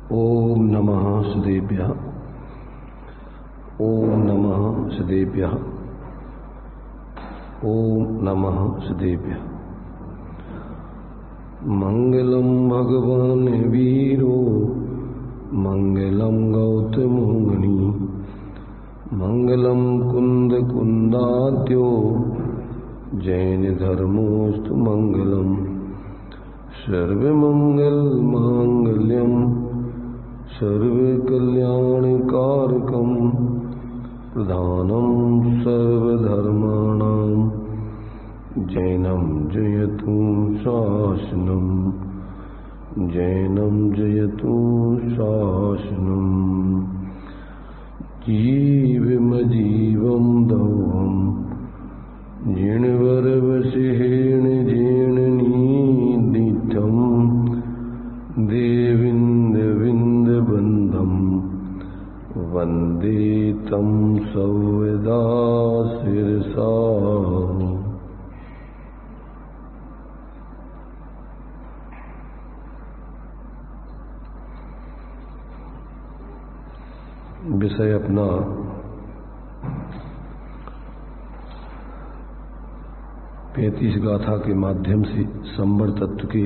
ओम नमः सदेभ्यः। ओम नमः सदेभ्यः। ओम नमः सदेभ्यः। मंगलम भगवान वीरो मंगलम गौतमो मुनि मंगलम कुंद कुंदाद्यो जैन धर्मोस्तु मंगलम सर्वमंगल मांगल्यम सर्वकल्याणकारकम प्रधानम सर्वधर्माणां जैनम जयतु शासनम जैनम जयतु शासनम जीवमजीवं दौहं जिणवरवसेन जीर्णनीदितं देविन्दविन्दबन्धं वन्दे तं सौदा शिरसा। विषय अपना पैंतीस गाथा के माध्यम से संवर तत्व के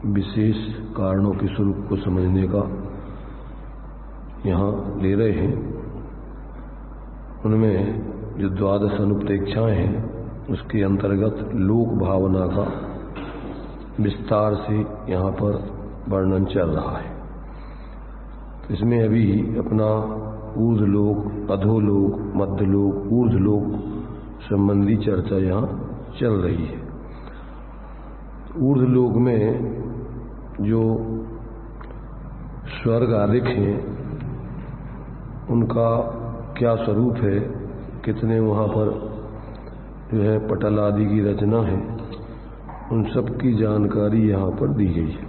विशेष कारणों के स्वरूप को समझने का यहाँ ले रहे हैं। उनमें जो 12 अनुप्रेक्षाएं हैं उसके अंतर्गत लोक भावना का विस्तार से यहाँ पर वर्णन चल रहा है। तो इसमें अभी अपना ऊर्ध्वलोक, अधोलोक, मध्यलोक, ऊर्ध्वलोक संबंधी चर्चा यहाँ चल रही है। ऊर्ध्वलोक में जो स्वर्ग आदि हैं उनका क्या स्वरूप है, कितने वहाँ पर जो है पटल आदि की रचना है, उन सब की जानकारी यहाँ पर दी गई है।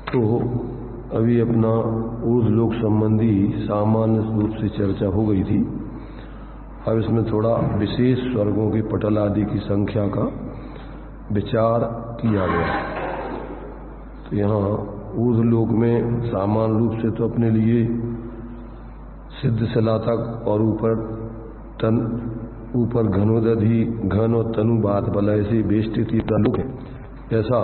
तो अभी अपना ऊर्ध्वलोक संबंधी सामान्य रूप से चर्चा हो गई थी। अब इसमें थोड़ा विशेष स्वर्गों के पटल आदि की संख्या का विचार किया गया। तो यहाँ ऊर्ध्वलोक में सामान्य रूप से तो अपने लिए सिद्ध शिला तक और ऊपर घनोदधि घन और तनु बात बलय से बेष्टित लोक है, ऐसा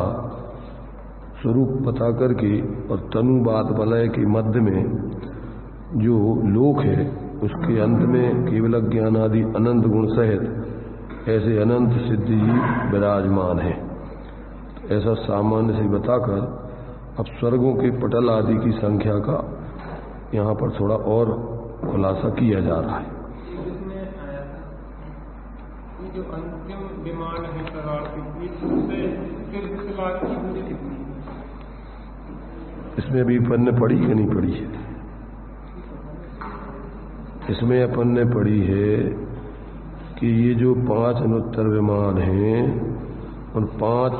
स्वरूप बता करके और तनु बात बलय के मध्य में जो लोक है उसके अंत में केवल ज्ञान आदि अनंत गुण सहित ऐसे अनंत सिद्धि विराजमान है। ऐसा सामान्य से बताकर अब स्वर्गों के पटल आदि की संख्या का यहाँ पर थोड़ा और खुलासा किया जा रहा है। जो अंतिम विमान है इसमें अभी अपन ने पढ़ी कि नहीं पढ़ी है? इसमें अपन ने पढ़ी है कि ये जो 5 अनुत्तर विमान हैं उन 5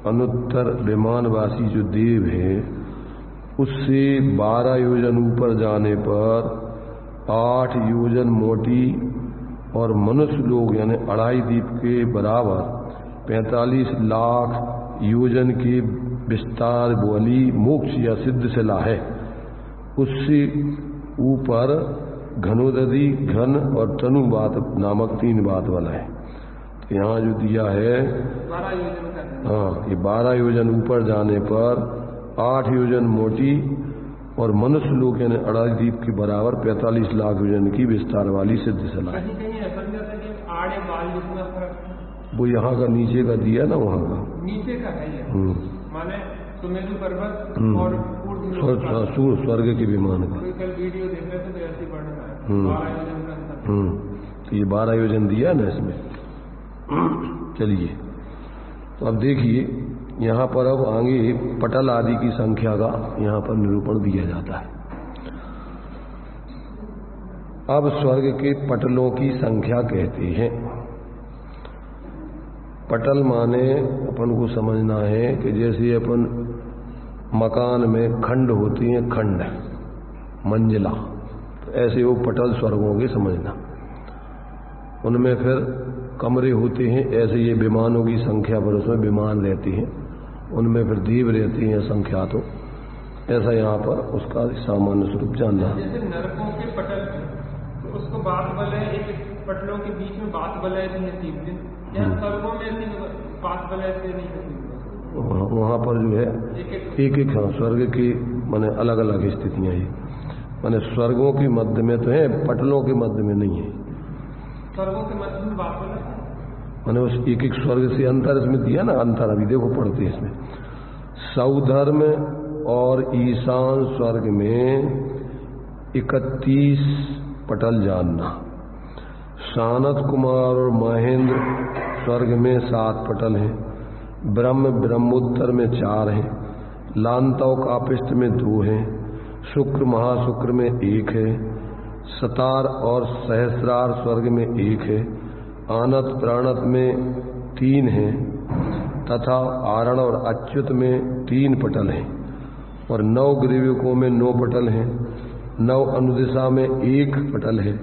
अनुत्तर विमानवासी जो देव हैं उससे 12 योजन ऊपर जाने पर 8 योजन मोटी और मनुष्य लोग यानी 2.5 दीप के बराबर 45 लाख योजन के विस्तार वाली मोक्ष या सिद्ध शिला है। उससे ऊपर घनोदधि घन और तनु बात नामक 3 बात वाला है। तो यहाँ जो दिया है 12 योजन, हाँ, ये 12 योजन ऊपर जाने पर 8 योजन मोटी और मनुष्य लोग यानी 2.5 दीप के बराबर 45 लाख योजन की विस्तार वाली सिद्ध शिला है। वो यहाँ का नीचे का दिया ना, वहाँ का नीचे का है ये। माने सुमेरु पर्वत और स्वर्ग के विमान का कल वीडियो देख रहे थे तो ऐसे पढ़ना है। 12 योजन का तो ये 12 योजन दिया ना इसमें। चलिए तो अब देखिए यहाँ पर अब आगे पटल आदि की संख्या का यहाँ पर निरूपण दिया जाता है। अब स्वर्ग के पटलों की संख्या कहते हैं। पटल माने अपन को समझना है कि जैसे अपन मकान में खंड होती हैं, खंड मंजिला, तो ऐसे वो पटल स्वर्गों के समझना। उनमें फिर कमरे होते हैं, ऐसे ये विमानों की संख्या पर उसमें विमान रहती हैं, उनमें फिर दीप रहती हैं संख्या। तो ऐसा यहाँ पर उसका सामान्य स्वरूप जानना। जैसे नरकों के पटल तो उसको बात बलय, एक पटलों के बीच में बात बलय से नसीब दिन, या स्वर्गों में ऐसी बात बलय से नहीं नसीब, वहाँ पर जो है एक एक स्वर्ग की माने अलग अलग स्थितियाँ ही, माने स्वर्गों की मध्य में तो है, पटलों के मध्य में नहीं है। स्वर्गों के मध्य में बात बलय माने उस एक एक स्वर्ग से अंतर इसमें दिया ना, अंतर अभी देखो पढ़ते हैं इसमें। सौधर्म और ईशान स्वर्ग में 31 पटल जानना। सानत कुमार और महेंद्र स्वर्ग में 7 पटल हैं। ब्रह्मोत्तर में 4 हैं। लांतव कापिष्ट में 2 हैं। शुक्र महाशुक्र में 1 है। सतार और सहस्रार स्वर्ग में 1 है। आनत प्राणत में 3 हैं तथा आरण और अच्युत में 3 पटल हैं। और 9 ग्रीवकों में 9 पटल हैं। 9 अनुदिशा में 1 पटल है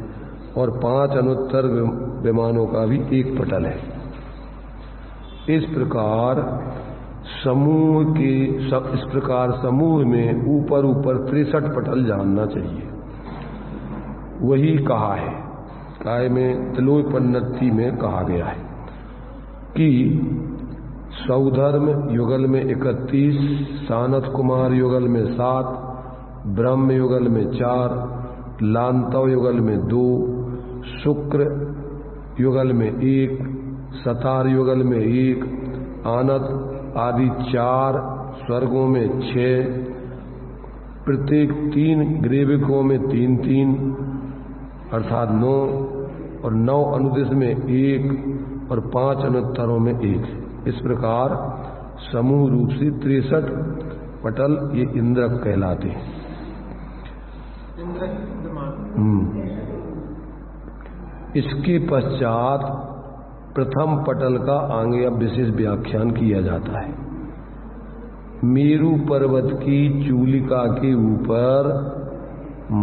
और 5 अनुत्तर विमानों का भी 1 पटल है। इस प्रकार समूह में ऊपर 63 पटल जानना चाहिए। वही कहा है काय में तिलोपन्नति में कहा गया है कि सौधर्म युगल में 31, सानत कुमार युगल में 7, ब्रह्म युगल में 4, लांतव युगल में 2, शुक्र युगल में 1, सतार युगल में 1, आनत आदि 4 स्वर्गों में 6, प्रत्येक 3 ग्रीवकों में 3 अर्थात 9, और 9 अनुदिश में 1 और 5 अनुत्तरों में 1। इस प्रकार समूह रूप से 63 पटल ये इंद्रक कहलाते हैं। इसके पश्चात प्रथम पटल का आगे अब विशेष व्याख्यान किया जाता है। मेरु पर्वत की चूलिका के ऊपर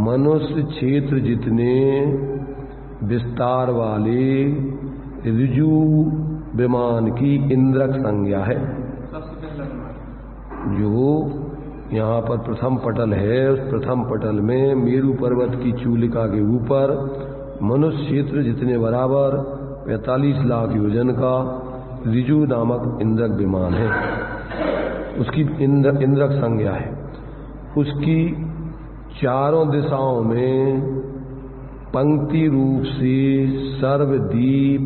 मनुष्य क्षेत्र जितने विस्तार वाले ऋजु विमान की इंद्रक संज्ञा है। जो यहाँ पर प्रथम पटल है, उस प्रथम पटल में मेरु पर्वत की चूलिका के ऊपर मनुष्य क्षेत्र जितने बराबर 45 लाख योजन का ऋजु नामक इंद्रक विमान है। उसकी इंद्रक संज्ञा है। उसकी चारों दिशाओं में पंक्ति रूप से सर्वद्वीप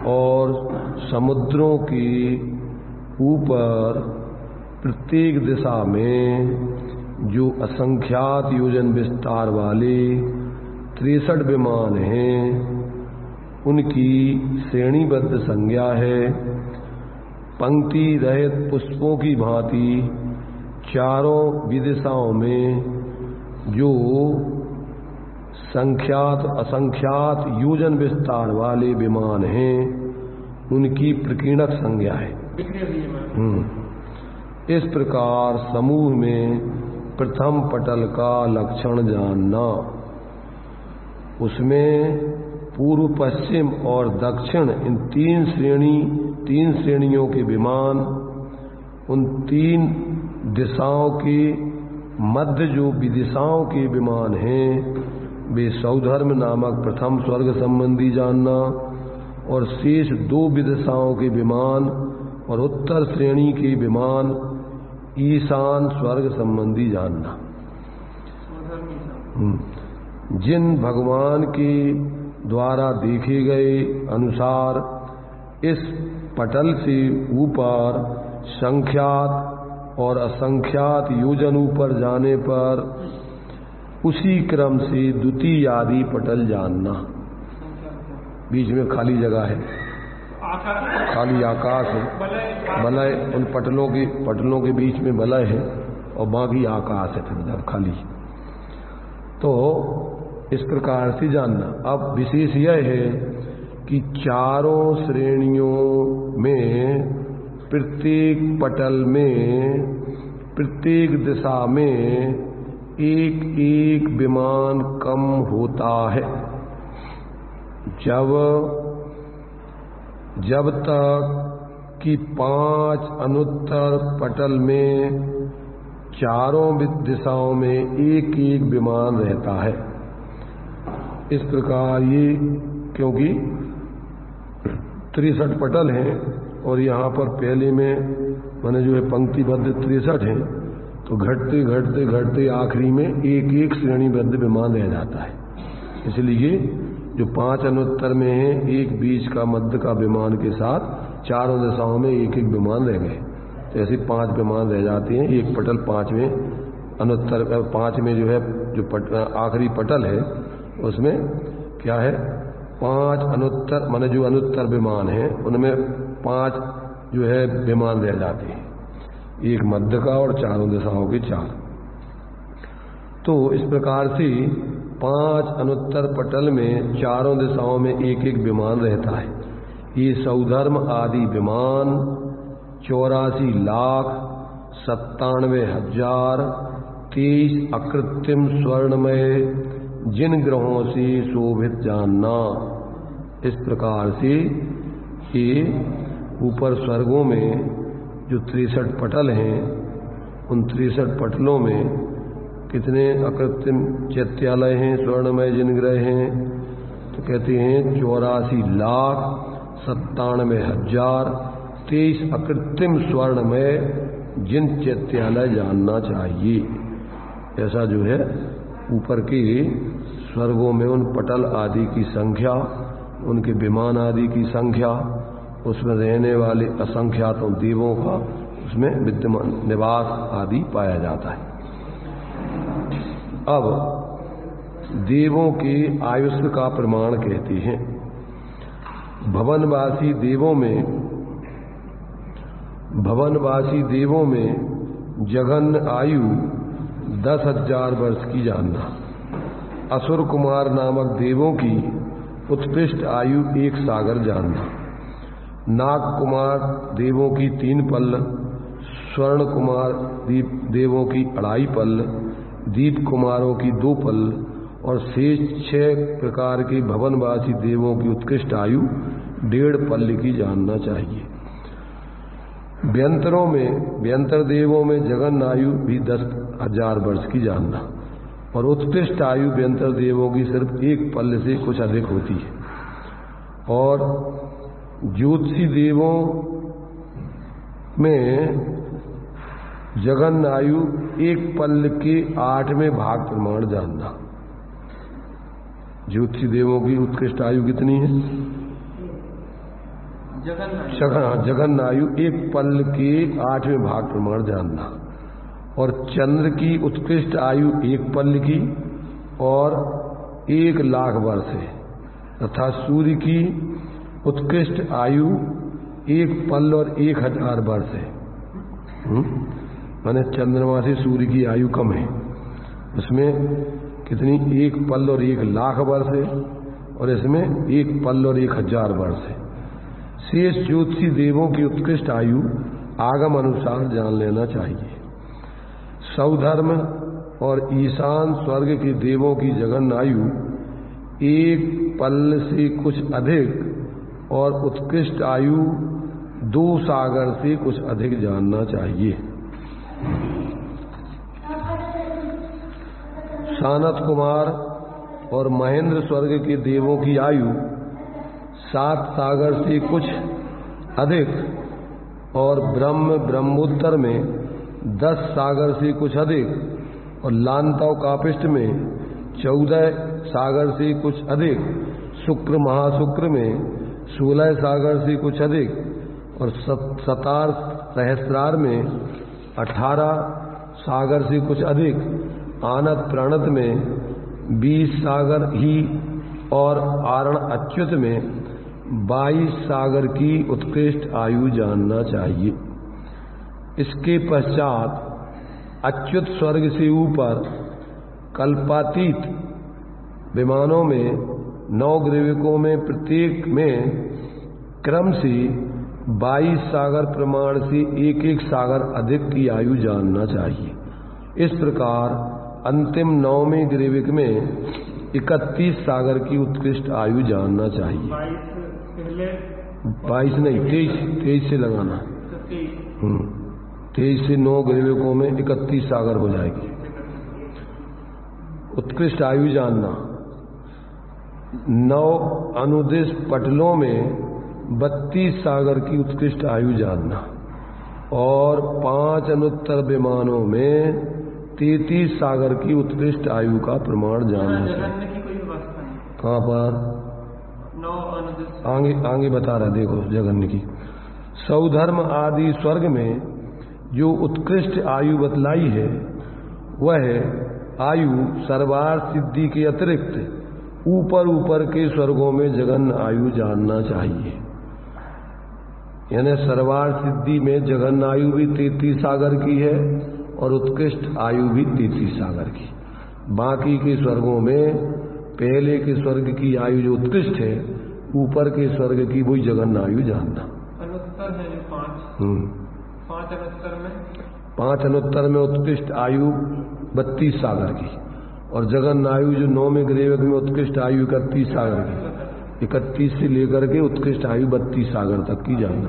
और समुद्रों के ऊपर प्रत्येक दिशा में जो असंख्यात योजन विस्तार वाले 63 विमान हैं, उनकी श्रेणीबद्ध संज्ञा है। पंक्ति रहित पुष्पों की भांति चारों विदिशाओं में जो संख्यात असंख्यात योजन विस्तार वाले विमान हैं, उनकी प्रकीर्णक संज्ञा है। इस प्रकार समूह में प्रथम पटल का लक्षण जानना। उसमें पूर्व पश्चिम और दक्षिण इन 3 श्रेणियों के विमान, उन 3 दिशाओं के मध्य जो विदिशाओं के विमान हैं, वे सौधर्म नामक प्रथम स्वर्ग संबंधी जानना, और शेष 2 विदिशाओं के विमान और उत्तर श्रेणी के विमान ईशान स्वर्ग संबंधी जानना। जिन भगवान के द्वारा देखे गए अनुसार इस पटल से ऊपर संख्यात और असंख्यात योजन ऊपर जाने पर उसी क्रम से द्वितीय आदि पटल जानना। बीच में खाली जगह है, खाली आकाश है, बलय उन पटलों के बीच में बलय है और बाकी आकाश है फिर उधर खाली। तो इस प्रकार से जानना। अब विशेष यह है कि चारों श्रेणियों में प्रत्येक पटल में प्रत्येक दिशा में एक एक विमान कम होता है। जब तक कि 5 अनुत्तर पटल में चारों दिशाओं में एक एक विमान रहता है। इस प्रकार ये क्योंकि 63 पटल हैं और यहाँ पर पहले में माने जो है पंक्तिबद्ध 63 हैं, तो घटते घटते घटते आखिरी में एक एक श्रेणीबद्ध विमान रह जाता है। इसलिए जो 5 अनुत्तर में है, एक बीच का मध्य का विमान के साथ चारों दिशाओं में एक एक विमान रह गए, तो ऐसे 5 विमान रह जाते हैं। एक पटल 5वें अनुत्तर 5 में जो है जो आखिरी पटल है उसमें क्या है 5 अनुत्तर माने जो अनुत्तर विमान है उनमें 5 जो है विमान रह जाते हैं, एक मध्य का और चारों दिशाओं के 4। तो इस प्रकार से 5 अनुत्तर पटल में चारों दिशाओं में एक एक विमान रहता है। ये सौधर्म आदि विमान 84,97,023 अकृत्रिम स्वर्णमय जिन ग्रहों से शोभित जानना। इस प्रकार से ये ऊपर स्वर्गों में जो 63 पटल हैं, उन 63 पटलों में कितने अकृत्रिम चैत्यालय हैं, स्वर्णमय जिन ग्रह हैं, तो कहते हैं 84,97,023 अकृत्रिम स्वर्णमय जिन चैत्यालय जानना चाहिए। ऐसा जो है ऊपर के स्वर्गों में उन पटल आदि की संख्या, उनके विमान आदि की संख्या, उसमें रहने वाले असंख्यातों देवों का उसमें विद्यमान निवास आदि पाया जाता है। अब देवों के आयुष्य का प्रमाण कहते हैं। भवनवासी देवों में जघन्य आयु 10,000 वर्ष की जानना। असुर कुमार नामक देवों की उत्कृष्ट आयु 1 सागर जानना। नाग कुमार देवों की 3 पल्ल, स्वर्ण कुमार देवों की 2.5 पल्ल, दीप कुमारों की 2 पल्ल और शेष 6 प्रकार के भवनवासी देवों की उत्कृष्ट आयु 1.5 पल्ल की जानना चाहिए। व्यंतर देवों में जघन्य आयु भी 10,000 वर्ष की जानना और उत्कृष्ट आयु व्यंतर देवों की सिर्फ 1 पल्ल से कुछ अधिक होती है। और ज्योतिषी देवों में जघन्य आयु 1 पल्ल के 8वें भाग प्रमाण जानना। ज्योतिषी देवों की उत्कृष्ट आयु कितनी है? जघन्य आयु 1 पल्ल के 8वें भाग प्रमाण जानना। और चंद्र की उत्कृष्ट आयु 1 पल्ल की और 1,00,000 वर्ष है, तथा सूर्य की उत्कृष्ट आयु 1 पल्ल और 1,000 वर्ष है। माने चंद्रमा से सूर्य की आयु कम है, उसमें कितनी 1 पल्ल और 1,00,000 वर्ष है और इसमें 1 पल्ल और 1,000 वर्ष है। शेष ज्योतिषी देवों की उत्कृष्ट आयु आगम अनुसार जान लेना चाहिए। सौधर्म और ईशान स्वर्ग के देवों की जघन्य आयु 1 पल्ल से कुछ अधिक और उत्कृष्ट आयु 2 सागर से कुछ अधिक जानना चाहिए। सानत कुमार और महेंद्र स्वर्ग के देवों की आयु 7 सागर से कुछ अधिक और ब्रह्मोत्तर में 10 सागर से कुछ अधिक और लांतव कापिष्ट में 14 सागर से कुछ अधिक, शुक्र महाशुक्र में 16 सागर से कुछ अधिक और सतार सहस्रार में 18 सागर से कुछ अधिक, आनत प्रणत में 20 सागर ही और आरण अच्युत में 22 सागर की उत्कृष्ट आयु जानना चाहिए। इसके पश्चात अच्युत स्वर्ग से ऊपर कल्पातीत विमानों में 9 ग्रीविकों में प्रत्येक में क्रम से 22 सागर प्रमाण से 1-1 सागर अधिक की आयु जानना चाहिए। इस प्रकार अंतिम 9वें ग्रीविक में 31 सागर की उत्कृष्ट आयु जानना चाहिए। 22 नहीं 23 से लगाना। 23 से 9 ग्रीवकों में 31 सागर हो जाएगी। उत्कृष्ट आयु जानना, 9 अनुदिश पटलों में 32 सागर की उत्कृष्ट आयु जानना और 5 अनुत्तर विमानों में 33 सागर की उत्कृष्ट आयु का प्रमाण जानना चाहिए। कहाँ पर? 9 अनुदिश आगे बता रहा, देखो जगन्य की सौधर्म आदि स्वर्ग में जो उत्कृष्ट आयु बतलाई है वह आयु सर्वार्थ सिद्धि के अतिरिक्त ऊपर के स्वर्गों में जगन्य आयु जानना चाहिए। यानी सर्वार्थ सिद्धि में जगन्य आयु भी 33 सागर की है और उत्कृष्ट आयु भी 33 सागर की। बाकी के स्वर्गों में पहले के स्वर्ग की आयु जो उत्कृष्ट है, ऊपर के स्वर्ग की वही जगन्य आयु जानना। अनुत्तर है 5 अनुत्तर में 5 अनुत्तर में उत्कृष्ट आयु 32 सागर की और जगन्य आयु जो 9 में ग्रीवक में उत्कृष्ट आयु 31 सागर की। 31 से लेकर के उत्कृष्ट आयु 32 सागर तक की जानना।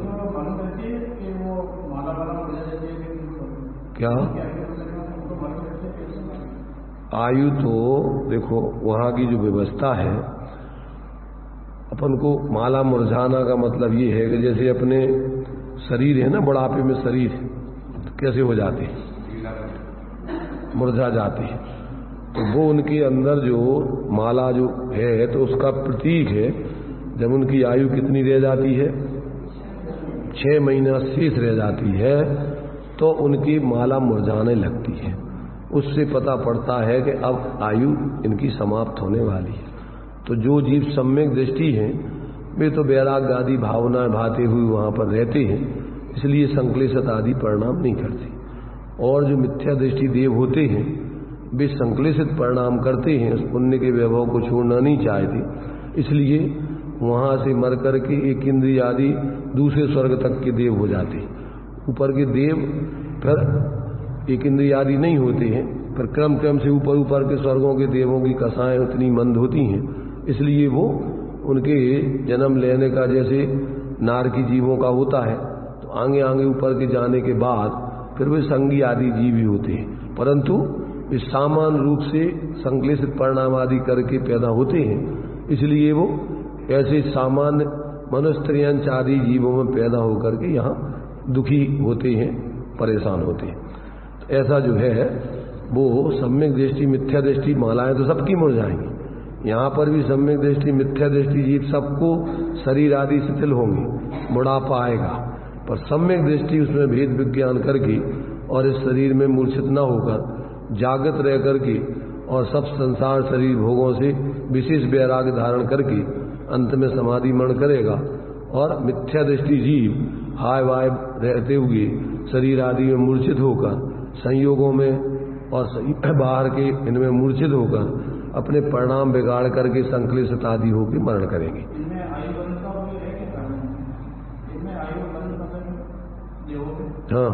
क्या आयु तो देखो वहां की जो व्यवस्था है, अपन को माला मुरझाना का मतलब ये है कि जैसे अपने शरीर है ना, बुढ़ापे में शरीर तो कैसे हो जाते, मुरझा जाते हैं, तो वो उनके अंदर जो माला जो है तो उसका प्रतीक है। जब उनकी आयु कितनी रह जाती है, 6 महीना शेष रह जाती है, तो उनकी माला मुरझाने लगती है। उससे पता पड़ता है कि अब आयु इनकी समाप्त होने वाली है। तो जो जीव सम्यक दृष्टि हैं वे तो वैराग्य आदि भावना भाते हुए वहाँ पर रहते हैं, इसलिए संक्लेशत आदि परिणाम नहीं करते। और जो मिथ्या दृष्टि देव होते हैं वे संक्लेशित परिणाम करते हैं, उस पुण्य के वैभव को छोड़ना नहीं चाहते, इसलिए वहाँ से मर करके एक इंद्रिय आदि दूसरे स्वर्ग तक के देव हो जाते हैं। ऊपर के देव फिर एक इंद्रिय आदि नहीं होते हैं, पर क्रम क्रम से ऊपर के स्वर्गों के देवों की कसाएं उतनी मंद होती हैं, इसलिए वो उनके जन्म लेने का जैसे नार की जीवों का होता है, तो आगे आगे ऊपर के जाने के बाद फिर वे संगी आदि जीव ही होते हैं, परंतु वे सामान्य रूप से संक्लेशित परिणाम आदि करके पैदा होते हैं, इसलिए वो ऐसे सामान्य मनुष्यंच आदि जीवों में पैदा होकर के यहाँ दुखी होते हैं, परेशान होते हैं। तो ऐसा जो है वो सम्यक दृष्टि मिथ्या दृष्टि मालाएं तो सबकी मुड़ जाएंगी। यहाँ पर भी सम्यक दृष्टि मिथ्या दृष्टि जीव सबको शरीर आदि शिथिल होंगे, बुढ़ापा आएगा, पर सम्यक दृष्टि उसमें भेद विज्ञान करके और इस शरीर में मूर्छित न होकर जागृत रह करके और सब संसार शरीर भोगों से विशेष वैराग्य धारण करके अंत में समाधि मरण करेगा। और मिथ्या दृष्टि जीव हाय वाय रहते हुए शरीर आदि में मूर्छित होकर संयोगों में और बाहर के इनमें मूर्छित होकर अपने परिणाम बिगाड़ करके संक्लेशित आदि होकर मरण करेंगे। हाँ,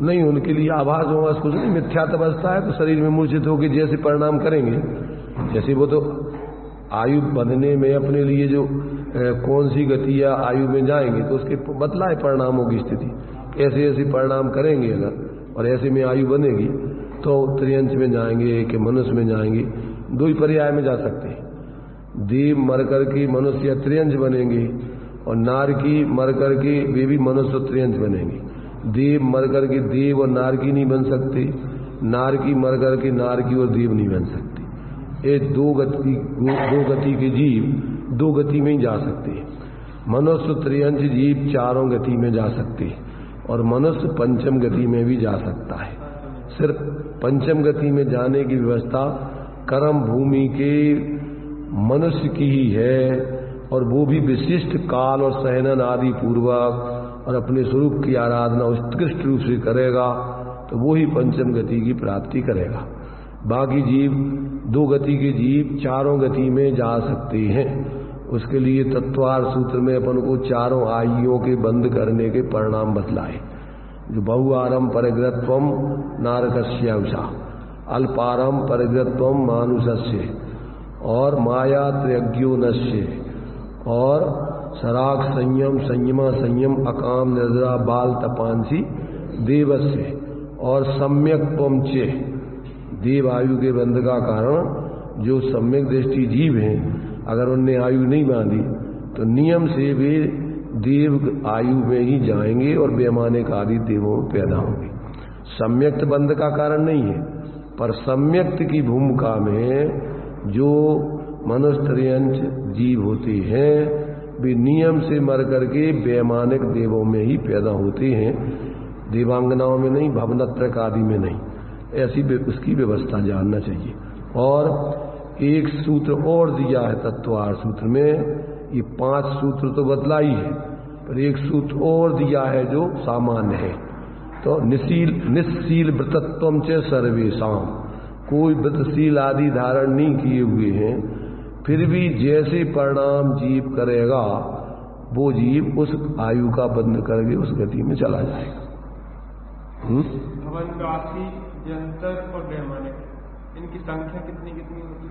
नहीं उनके लिए आभास होगा, कुछ नहीं, मिथ्यात्व अवस्था है तो शरीर में मूर्छित होकर जैसे परिणाम करेंगे, जैसे वो तो आयु बढ़ने में अपने लिए जो कौन सी गति या आयु में जाएंगे तो उसके बतलाए परिणामों की स्थिति, ऐसे ऐसे परिणाम करेंगे अगर और ऐसे में आयु बनेगी तो त्रियंच में जाएंगे कि मनुष्य में जाएंगे, दो ही पर्याय में जा सकते हैं। देव मर करके मनुष्य या त्रियंच बनेंगे और नार की मर करके वे भी मनुष्य त्रियंच बनेंगे। देव मर करके देव और नार की नहीं बन सकते, नार की मर करके नार की और देव नहीं बन सकते। ये दो गति के जीव दो गति में ही जा सकते हैं। मनुष्य त्रियंच जीव चारों गति में जा सकते हैं और मनुष्य पंचम गति में भी जा सकता है। सिर्फ पंचम गति में जाने की व्यवस्था कर्म भूमि के मनुष्य की ही है और वो भी विशिष्ट काल और सहनन आदि पूर्वक और अपने स्वरूप की आराधना उत्कृष्ट रूप से करेगा तो वो ही पंचम गति की प्राप्ति करेगा। बाकी जीव दो गति के जीव चारों गति में जा सकते हैं। उसके लिए तत्वार सूत्र में अपन को चारों आयुओं के बंद करने के परिणाम बतलाए, जो बहुआरम परिग्रहत्वम नारकस्यवशा, अल्पारम परिग्रहत्वम मानुषस्य और माया त्रयज्ञो नश्य और सराग संयम संयमा संयम अकाम निर्जरा बाल तपांसी देवस्य और सम्यक त्वमचे देव आयु के बंध का कारण जो सम्यक दृष्टि जीव हैं अगर उनने आयु नहीं बांधी तो नियम से वे देव आयु में ही जाएंगे और बेमानिक आदि देवों में पैदा होंगे। सम्यक्त बंध का कारण नहीं है, पर सम्यक्त की भूमिका में जो मनुष्यंच जीव होते हैं वे नियम से मर करके बेमानिक देवों में ही पैदा होते हैं, देवांगनाओं में नहीं, भवनत्रक आदि में नहीं। ऐसी उसकी व्यवस्था जानना चाहिए। और एक सूत्र और दिया है तत्वार सूत्र में, ये 5 सूत्र तो बदला ही है, पर एक सूत्र और दिया है जो सामान्य है। तो निस्सील व्रतत्वम च सर्वेशाम, कोई व्रतशील आदि धारण नहीं किए हुए हैं, फिर भी जैसे परिणाम जीव करेगा वो जीव उस आयु का बंध करके उस गति में चला जाएगा। भवनवासी, जंतर और बेमानिक, इनकी संख्या कितनी कितनी होगी?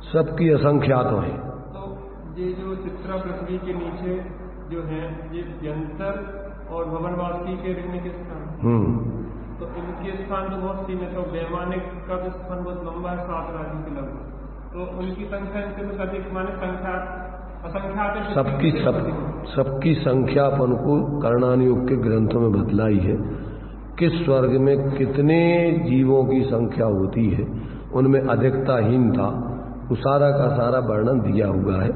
सबकी असंख्यात है। तो ये जो चित्रा पृथ्वी के नीचे जो है ये जंतर और भवनवासी के रहने के स्थान, तो इनके स्थान तो बहुत सीमित है। बेमानिक का भी स्थान बहुत लंबा है, 7 राज्यों के लगभग, तो उनकी संख्या इनसे कुछ अधिक माने संख्या असंख्यात सबकी संख्या अपन को कर्णानुयोग के ग्रंथों में बतलाई है। किस स्वर्ग में कितने जीवों की संख्या होती है, उनमें अधिकताहीनता, वो सारा का सारा वर्णन दिया हुआ है।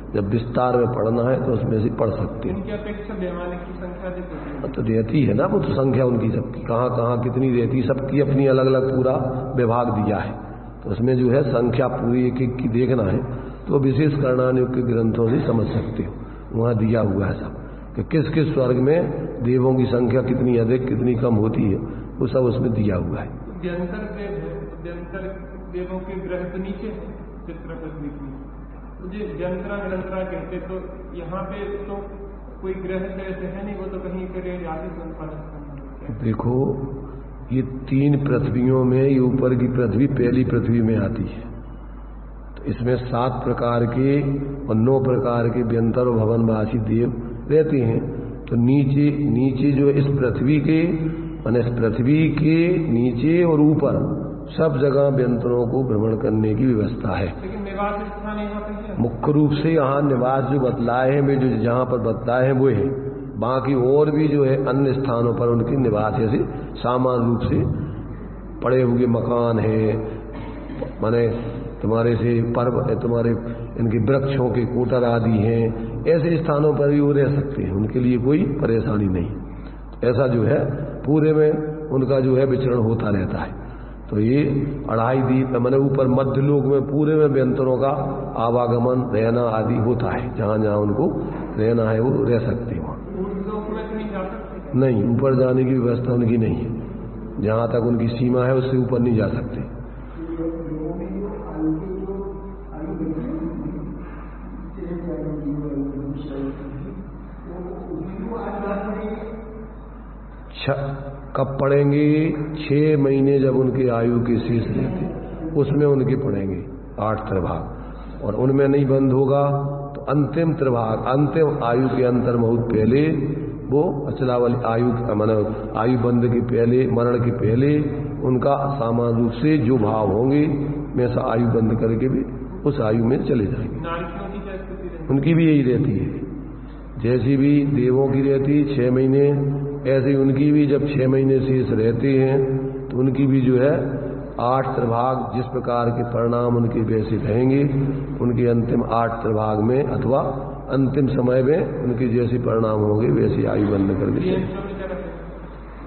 जब विस्तार में पढ़ना है तो उसमें से पढ़ सकते हैं। इनकी अपेक्षा बेमानिक की संख्या अधिक होती है। तो रहती है ना वो तो संख्या उनकी सबकी, कहाँ कहाँ कितनी रहती, सबकी अपनी अलग अलग पूरा विभाग दिया है। तो उसमें जो है संख्या पूरी एक एक की देखना है तो विशेष कर्णानुयोग के ग्रंथों से समझ सकते हो, वहाँ दिया हुआ है सब कि किस किस स्वर्ग में देवों की संख्या कितनी अधिक कितनी कम होती है, वो सब उसमें दिया हुआ है। जंतर देव है, जंतर देवों के ग्रह तो नीचे है चित्रा पृथ्वी की, मुझे जंतरा निरंतरा कहते, तो यहाँ पे तो कोई ग्रह तो ऐसे है नहीं, वो तो कहीं करे आगे संपादन। देखो ये 3 पृथ्वियों में ये ऊपर की पृथ्वी पहली पृथ्वी में आती है, तो इसमें 7 प्रकार के और 9 प्रकार के व्यंतर और भवनवासी देव रहते हैं। तो नीचे जो इस पृथ्वी के माने इस पृथ्वी के नीचे और ऊपर सब जगह व्यंतरों को भ्रमण करने की व्यवस्था है। लेकिन निवास स्थान यहाँ पे है मुख्य रूप से यहाँ निवास जो बतलाए हैं वे जो जहाँ पर बतलाए हैं वो है, बाकी और भी जो है अन्य स्थानों पर उनके निवास ऐसे सामान्य रूप से पड़े हुए मकान है, माने तुम्हारे से पर्व तुम्हारे इनके वृक्षों के कोटर आदि हैं, ऐसे स्थानों पर भी वो रह सकते हैं, उनके लिए कोई परेशानी नहीं। ऐसा जो है पूरे में उनका जो है विचरण होता रहता है। तो ये 2.5 दीप मैंने ऊपर मध्य लोक में पूरे में व्यंतरों का आवागमन रहना आदि होता है, जहाँ जहाँ उनको रहना है वो रह सकते हैं। वहाँ नहीं, ऊपर जाने की व्यवस्था उनकी नहीं है, जहाँ तक उनकी सीमा है उससे ऊपर नहीं जा सकते। कब पढ़ेंगे? 6 महीने जब उनके आयु के शेष रहते उसमें उनके पढ़ेंगे 8 त्रिभाग, और उनमें नहीं बंद होगा तो अंतिम त्रिभाग अंतिम आयु के अंतर बहुत पहले वो अचला वाली आयु मतलब आयु बंद के पहले मरण के पहले उनका सामान्य रूप से जो भाव होंगे वैसा आयु बंद करके भी उस आयु में चले जाएंगे। उनकी भी यही रहती है, जैसी भी देवों की रहती 6 महीने, ऐसे उनकी भी जब 6 महीने शेष रहते हैं तो उनकी भी जो है 8 त्रिभाग जिस प्रकार के परिणाम उनके वैसे रहेंगे, उनके अंतिम 8 त्रिभाग में अथवा अंतिम समय में उनके जैसे परिणाम होंगे वैसे आयु बंद करके।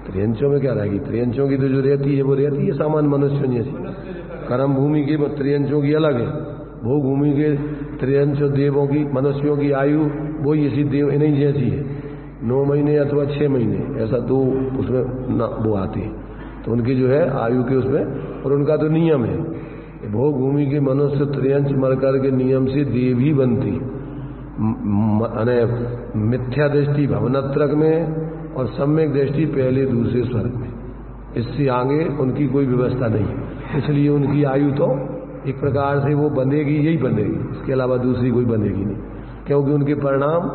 त्रियंचों में क्या रहेगी? त्रियंचों की तो जो रहती है वो रहती है सामान्य मनुष्यों जैसी। कर्म भूमि की त्रियंचों की अलग है, भोग भूमि के त्रियंच देवों की मनुष्यों की आयु वो इसी देव इन्हीं जैसी है, 9 महीने अथवा 6 महीने, ऐसा 2 उसमें ना वो आते हैं। तो उनकी जो है आयु के उसमें, और उनका तो नियम है, भोग भूमि के मनुष्य त्रियंच मरकर के नियम से देव ही बनती, मिथ्या दृष्टि भवनत्रक में और सम्यक दृष्टि पहले दूसरे स्वर्ग में, इससे आगे उनकी कोई व्यवस्था नहीं। इसलिए उनकी आयु तो एक प्रकार से वो बंधेगी, यही बंधेगी, इसके अलावा दूसरी कोई बंधेगी नहीं, क्योंकि उनके परिणाम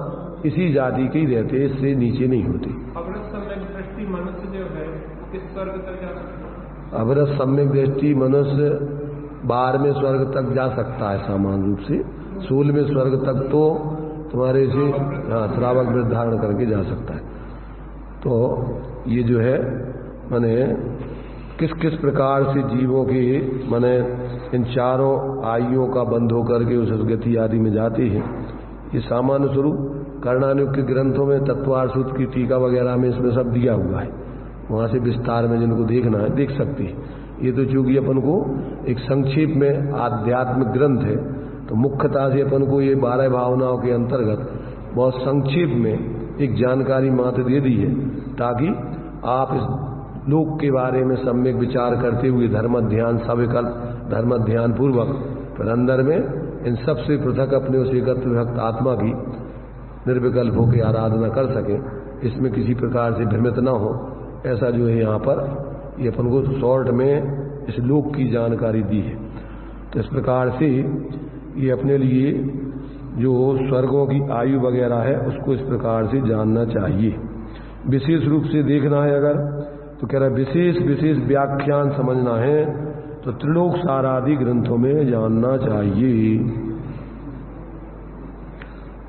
इसी जाति के ही रहते, इससे नीचे नहीं होते। अवरत सम्यक दृष्टि मनुष्य जो है वो किस स्वर्ग तक जा सकता है? अवरत सम्यक दृष्टि मनुष्य 12वें स्वर्ग तक जा सकता है सामान्य रूप से। 16वें स्वर्ग तक तो तुम्हारे से श्रावक वृत्त धारण करके जा सकता है। तो ये जो है माने किस किस प्रकार से जीवों की माने इन चारों आयुओं का बंध होकर के उस गति आदि में जाते हैं, ये सामान्य स्वरूप कर्णानुग के ग्रंथों में तत्वार सूत्र की टीका वगैरह में इसमें सब दिया हुआ है। वहाँ से विस्तार में जिनको देखना है देख सकते हैं। ये तो चूंकि अपन को एक संक्षेप में आध्यात्मिक ग्रंथ है, तो मुख्यतः से अपन को ये 12 भावनाओं के अंतर्गत बहुत संक्षेप में एक जानकारी मात्र दे दी है, ताकि आप इस लोक के बारे में सम्यक विचार करते हुए धर्म ध्यान सविकल्प धर्म ध्यान पूर्वक फिर अंदर में इन सबसे पृथक अपने उस एकत्व भक्त आत्मा की निर्विकल्प होकर आराधना कर सकें, इसमें किसी प्रकार से भ्रमित ना हो। ऐसा जो है यहाँ पर ये अपन को शॉर्ट में इस लोक की जानकारी दी है। तो इस प्रकार से ये अपने लिए जो स्वर्गों की आयु वगैरह है उसको इस प्रकार से जानना चाहिए। विशेष रूप से देखना है अगर तो कह रहा है विशेष विशेष व्याख्यान समझना है तो त्रिलोक सारादि ग्रंथों में जानना चाहिए।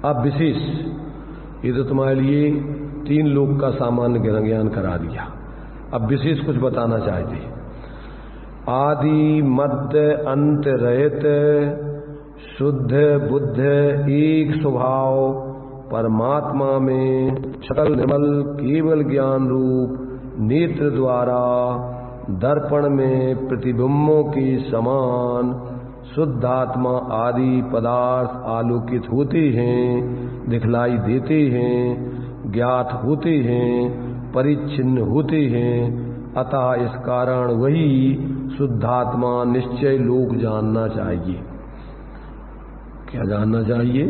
अब विशेष ये तो तुम्हारे लिए 3 लोक का सामान्य ज्ञान करा दिया। अब विशेष कुछ बताना चाहते। आदि मध्य अंत रहित शुद्ध बुद्ध एक स्वभाव परमात्मा में सकल निर्मल केवल ज्ञान रूप नेत्र द्वारा दर्पण में प्रतिबिंबों के समान शुद्धात्मा आदि पदार्थ आलोकित होते हैं, दिखलाई देते हैं, ज्ञात होते हैं, परिच्छिन्न होते हैं। अतः इस कारण वही शुद्धात्मा निश्चय लोक जानना चाहिए। क्या जानना चाहिए?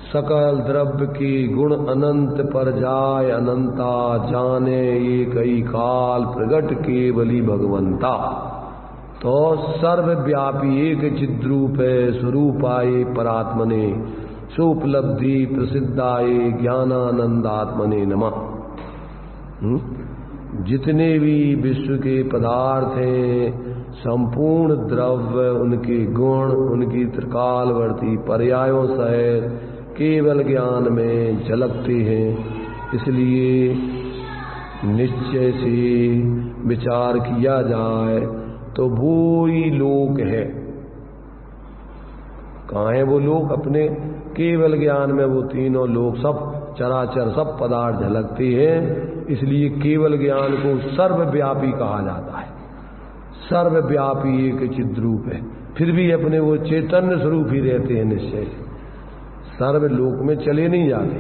सकल द्रव्य के गुण अनंत पर जाय अनंता, जाने ये कई काल प्रगट केवली भगवंता। तो सर्वव्यापी एक चिद्रूप है स्वरूपाये परात्मने, सोपलब्धि प्रसिद्धाये ज्ञानानंदात्मने नमः। जितने भी विश्व के पदार्थ हैं, संपूर्ण द्रव्य, उनके गुण, उनकी त्रिकालवर्ती पर्यायों सहित केवल ज्ञान में झलकते हैं। इसलिए निश्चय से विचार किया जाए तो वो ही लोक है। कहाँ है वो लोक? अपने केवल ज्ञान में वो तीनों लोक सब चराचर सब पदार्थ झलकते हैं। इसलिए केवल ज्ञान को सर्वव्यापी कहा जाता है। सर्वव्यापी एक चिद्रूप है, फिर भी अपने वो चैतन्य स्वरूप ही रहते हैं निश्चय से। सर्व लोक में चले नहीं जाते,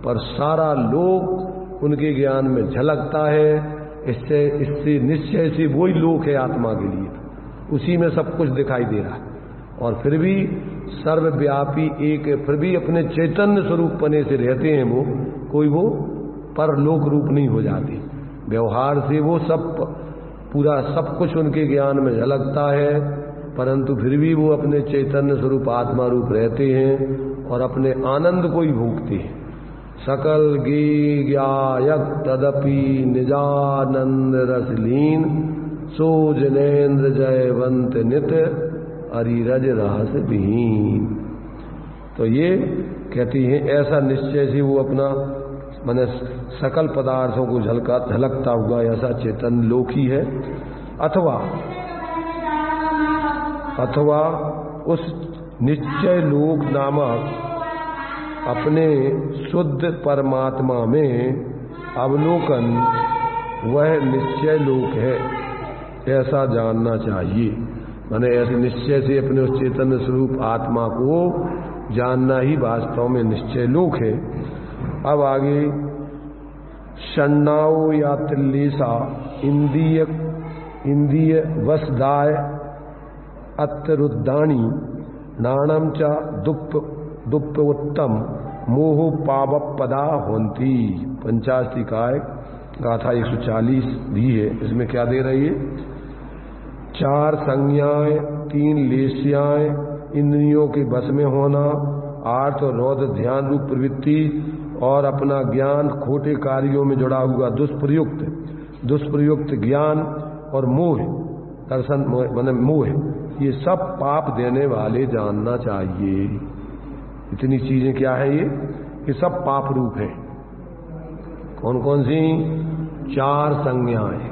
पर सारा लोक उनके ज्ञान में झलकता है। इससे निश्चय से वही लोक है आत्मा के लिए, उसी में सब कुछ दिखाई दे रहा है। और फिर भी सर्वव्यापी एक, फिर भी अपने चैतन्य स्वरूप पने से रहते हैं वो, कोई वो परलोक रूप नहीं हो जाते। व्यवहार से वो सब पूरा सब कुछ उनके ज्ञान में झलकता है, परंतु फिर भी वो अपने चैतन्य स्वरूप आत्मा रूप रहते हैं और अपने आनंद को ही भोगते हैं। सकल ज्ञायक तदपि निजानंद रसलीन, सो जनेन्द्र जयवंत नित अरिरज रहस विहीन। तो ये कहती हैं ऐसा निश्चय से वो अपना माने सकल पदार्थों को झलकता हुआ ऐसा चेतन लोक ही है। अथवा उस निश्चय लोक नामक अपने शुद्ध परमात्मा में अवलोकन वह निश्चय लोक है, ऐसा जानना चाहिए। माने ऐसे निश्चय से अपने उस चेतन स्वरूप आत्मा को जानना ही वास्तव में निश्चय लोक है। अब आगे षण्णाओ या तिल्लेसा इंद्रिय वसदाय अत्तरुद्धानी नाणम च दुप्प उत्तम मोह पावपदा होंती। पंचास्तिकाय गाथा 140 दी है। इसमें क्या दे रही है? 4 संज्ञाएं, 3 लेस्याएं, इंद्रियों के बस में होना आर्थ और रौद्र ध्यान रूप प्रवृत्ति और अपना ज्ञान खोटे कार्यों में जुड़ा हुआ दुष्प्रयुक्त ज्ञान और मोह, दर्शन माने मोह, ये सब पाप देने वाले जानना चाहिए। इतनी चीजें क्या है ये सब पाप रूप है। कौन कौन सी? 4 संज्ञाएं,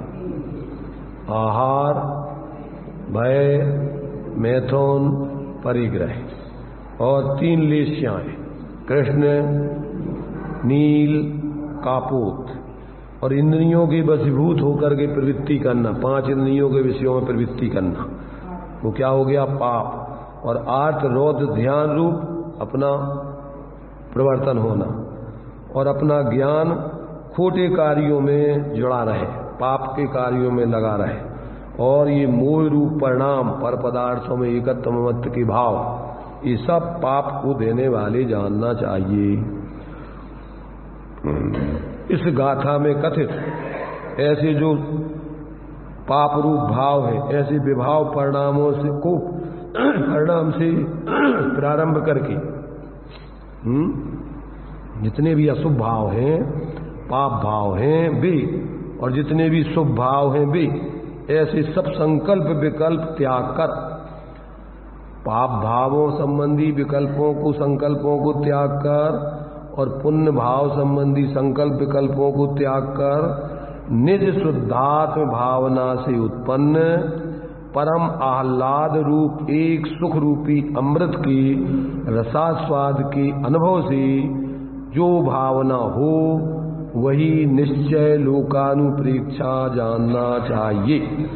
आहार, भय, मैथुन, परिग्रह और 3 लेश्याएं, कृष्ण, नील, कापोत और इंद्रियों के वशीभूत होकर के प्रवृत्ति करना, 5 इंद्रियों के विषयों में प्रवृत्ति करना, वो क्या हो गया? पाप। और आर्थ रौद्र ध्यान रूप अपना प्रवर्तन होना और अपना ज्ञान खोटे कार्यों में जुड़ा रहे, पाप के कार्यों में लगा रहे, और ये मोह रूप परिणाम पर पदार्थों में एकत्व ममत्व के भाव, ये सब पाप को देने वाले जानना चाहिए। इस गाथा में कथित ऐसे जो पाप रूप भाव है, ऐसे विभाव परिणामों से को परिणाम से प्रारंभ करके जितने भी अशुभ भाव हैं, पाप भाव हैं वे, और जितने भी शुभ भाव हैं वे, ऐसे सब संकल्प विकल्प त्याग कर, पाप भावों संबंधी विकल्पों को संकल्पों को त्याग कर और पुण्य भाव संबंधी संकल्प विकल्पों को त्याग कर निज शुद्धात्म भावना से उत्पन्न परम आह्लाद रूप एक सुख रूपी अमृत की रसास्वाद के अनुभव से जो भावना हो वही निश्चय लोकानुप्रेक्षा जानना चाहिए।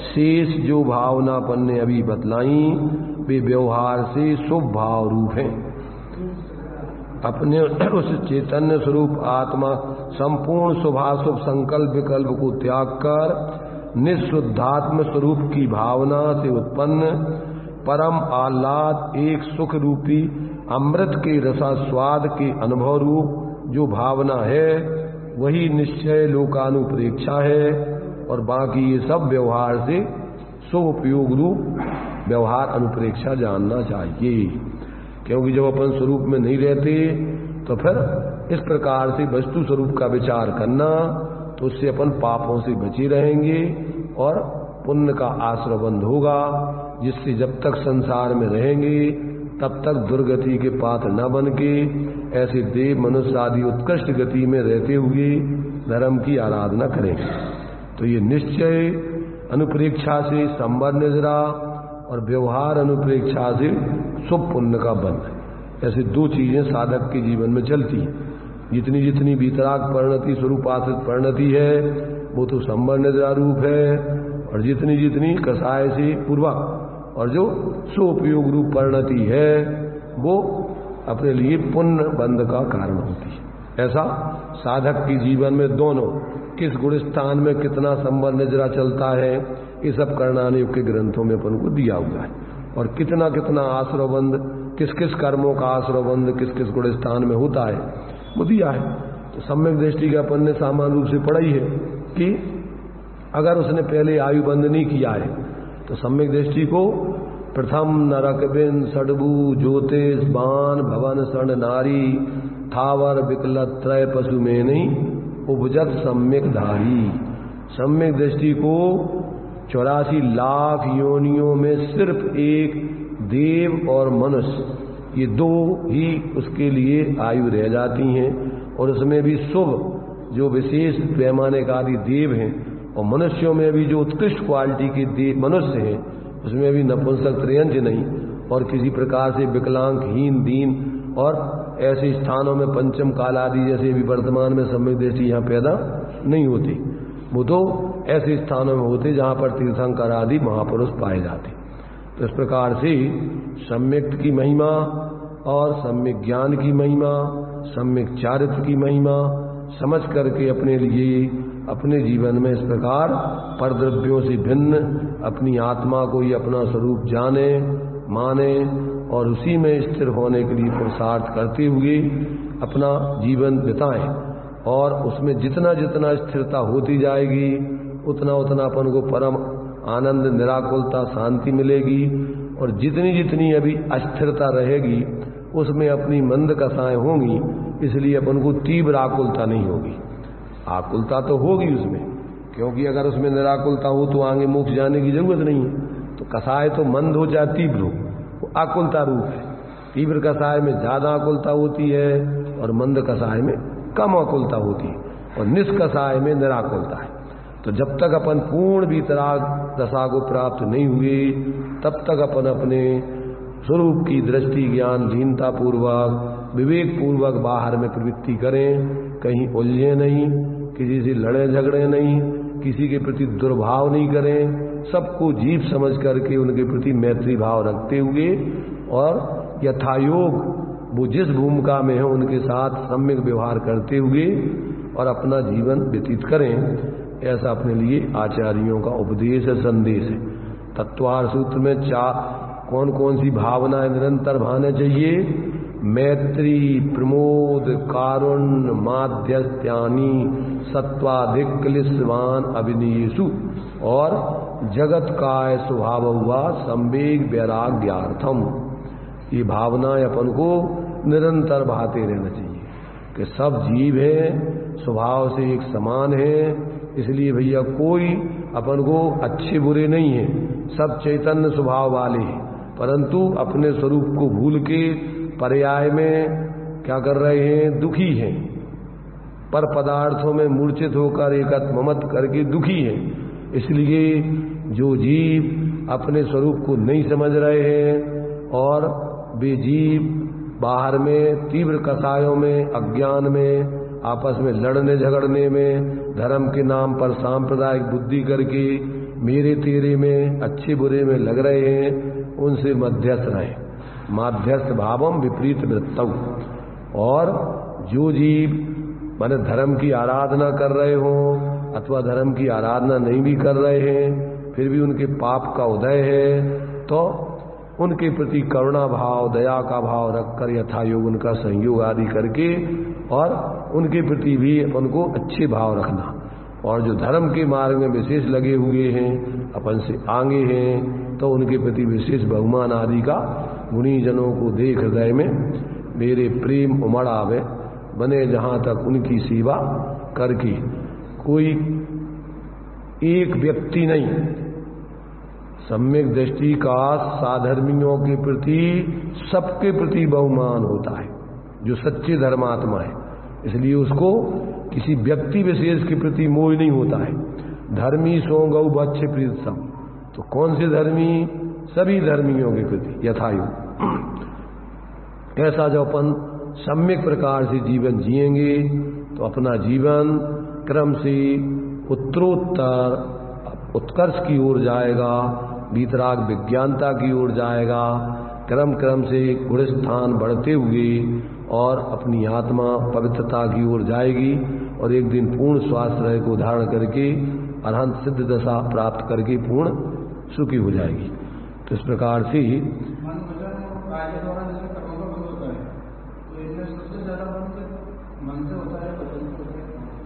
शेष जो भावना अपन ने अभी बतलाई वे व्यवहार से शुभ भाव रूप हैं। अपने उस चैतन्य स्वरूप आत्मा संपूर्ण शुभाशुभ संकल्प विकल्प को त्याग कर निःशुद्धात्म स्वरूप की भावना से उत्पन्न परम आह्लाद एक सुख रूपी अमृत के रसास्वाद के अनुभव रूप जो भावना है वही निश्चय लोकानुप्रेक्षा है, और बाकी ये सब व्यवहार से शुभ उपयोग रूप व्यवहार अनुप्रेक्षा जानना चाहिए। क्योंकि जब अपन स्वरूप में नहीं रहते तो फिर इस प्रकार से वस्तु स्वरूप का विचार करना, तो उससे अपन पापों से बचे रहेंगे और पुण्य का आश्रय बंद होगा, जिससे जब तक संसार में रहेंगे तब तक दुर्गति के पात्र न बन के ऐसे देव मनुष्य आदि उत्कृष्ट गति में रहते हुए धर्म की आराधना करेंगे। तो ये निश्चय अनुप्रेक्षा से संवर निजरा और व्यवहार अनुप्रेक्षा से शुभ पुण्य का बंध, ऐसे 2 चीजें साधक के जीवन में चलती हैं। जितनी जितनी वितराग परिणति स्वरूप आश्रित परिणति है वो तो संवर निजरा रूप है, और जितनी जितनी कसाय से पूर्वक और जो सोपयोग रूप परिणति है वो अपने लिए पुण्य बंध का कारण होती है। ऐसा साधक के जीवन में दोनों किस गुण स्थान में कितना संवर निजरा चलता है ये सब कर्णानुयोग के ग्रंथों में अपन को दिया हुआ है, और कितना कितना आश्रयबंध किस किस कर्मों का आश्रयबंध किस किस गुण स्थान में होता है वो दिया है। तो सम्यक दृष्टि का अपन ने सामान्य रूप से पढ़ा ही है कि अगर उसने पहले आयु बंद नहीं किया है तो सम्यक दृष्टि को प्रथम नरक बिन सडबू ज्योतिष बान भवन सण नारी थावर विकलत त्रय पशु में नहीं उपजत सम्यक धारी। सम्यक दृष्टि को 84 लाख योनियों में सिर्फ एक देव और मनुष्य, ये 2 ही उसके लिए आयु रह जाती हैं, और उसमें भी शुभ जो विशेष पैमाने का आदि देव हैं, और मनुष्यों में भी जो उत्कृष्ट क्वालिटी के देव मनुष्य हैं उसमें भी नपुंसक त्रयंज नहीं, और किसी प्रकार से विकलांग हीन दीन और ऐसे स्थानों में पंचम काल आदि जैसे भी वर्तमान में सम्यक दृष्टि यहाँ पैदा नहीं होती, वो तो ऐसे स्थानों में होते जहाँ पर तीर्थंकर आदि महापुरुष पाए जाते। तो इस प्रकार से सम्यक की महिमा और सम्यक ज्ञान की महिमा, सम्यक चारित्र की महिमा समझ करके अपने लिए अपने जीवन में इस प्रकार परद्रव्यों से भिन्न अपनी आत्मा को ही अपना स्वरूप जाने माने और उसी में स्थिर होने के लिए पुरुषार्थ करते हुए अपना जीवन बिताएं, और उसमें जितना जितना स्थिरता होती जाएगी उतना उतना अपन को परम आनंद निराकुलता शांति मिलेगी, और जितनी जितनी अभी अस्थिरता रहेगी उसमें अपनी मंद कसाएं होंगी, इसलिए अपन को तीव्र आकुलता नहीं होगी। आकुलता तो होगी उसमें, क्योंकि अगर उसमें निराकुलता हो तो आगे मोक्ष जाने की जरूरत नहीं है। तो कसाय तो मंद हो चाहे तीव्र हो, वो आकुलता रूप है। तीव्र कसाय में ज्यादा आकुलता होती है और मंद कसाय में कम आकुलता होती है, और निष्कसाय में निराकुलता है। तो जब तक अपन पूर्ण वीतराग दशा को प्राप्त नहीं हुए, तब तक अपन अपने स्वरूप की दृष्टि ज्ञान लीनता पूर्वक विवेक पूर्वक बाहर में प्रवृत्ति करें, कहीं उलझे नहीं, किसी से लड़े झगड़े नहीं, किसी के प्रति दुर्भाव नहीं करें, सबको जीव समझ करके उनके प्रति मैत्री भाव रखते हुए और यथायोग वो जिस भूमिका में है उनके साथ सम्यक व्यवहार करते हुए और अपना जीवन व्यतीत करें। ऐसा अपने लिए आचार्यों का उपदेश है, संदेश है। तत्वार सूत्र में कौन कौन सी भावनाएं निरंतर भाने चाहिए? मैत्री, प्रमोद, कारुण्य, माध्यस्थ्यानी, सत्वाधिक क्लिश्वान अभिनीयेषु, और जगत काय स्वभाव हुआ संवेग वैराग्यार्थम। ये भावनाएं अपन को निरंतर भाते रहना चाहिए कि सब जीव हैं, स्वभाव से एक समान है, इसलिए भैया कोई अपन को अच्छे बुरे नहीं है, सब चैतन्य स्वभाव वाले हैं, परंतु अपने स्वरूप को भूल के पर्याय में क्या कर रहे हैं? दुखी हैं, पर पदार्थों में मूर्छित होकर एकत ममत करके दुखी हैं। इसलिए जो जीव अपने स्वरूप को नहीं समझ रहे हैं और वे जीव बाहर में तीव्र कसायों में, अज्ञान में, आपस में लड़ने झगड़ने में, धर्म के नाम पर सांप्रदायिक बुद्धि करके मेरे तेरे में, अच्छे बुरे में लग रहे हैं, उनसे मध्यस्थ रहें। माध्यस्थ भावम विपरीत वृत्तौ। और जो जीव माने धर्म की आराधना कर रहे हो अथवा धर्म की आराधना नहीं भी कर रहे हैं, फिर भी उनके पाप का उदय है, तो उनके प्रति करुणा भाव, दया का भाव रखकर यथायोग उनका संयोग आदि करके और उनके प्रति भी अपन को अच्छे भाव रखना। और जो धर्म के मार्ग में विशेष लगे हुए हैं, अपन से आगे हैं, तो उनके प्रति विशेष बहुमान आदि का गुणी जनों को देख हृदय में मेरे प्रेम उमड़ आवे, बने जहां तक उनकी सेवा करके। कोई एक व्यक्ति नहीं, सम्यक दृष्टि का साधर्मियों के प्रति सबके प्रति बहुमान होता है जो सच्चे धर्मात्मा है। इसलिए उसको किसी व्यक्ति विशेष के प्रति मोह नहीं होता है। धर्मी सो गौ बच्चे प्रीत सब, तो कौन से धर्मी? सभी धर्मियों के प्रति यथायोग। ऐसा जो अपन सम्यक प्रकार से जीवन जिएंगे तो अपना जीवन क्रम से उत्तरोत्तर उत्कर्ष की ओर जाएगा, वीतराग विज्ञानता की ओर जाएगा, क्रम क्रम से गुण स्थान बढ़ते हुए और अपनी आत्मा पवित्रता की ओर जाएगी और एक दिन पूर्ण स्वास्थ्य को धारण करके अरहंत सिद्ध दशा प्राप्त करके पूर्ण सुखी हो जाएगी। तो इस प्रकार से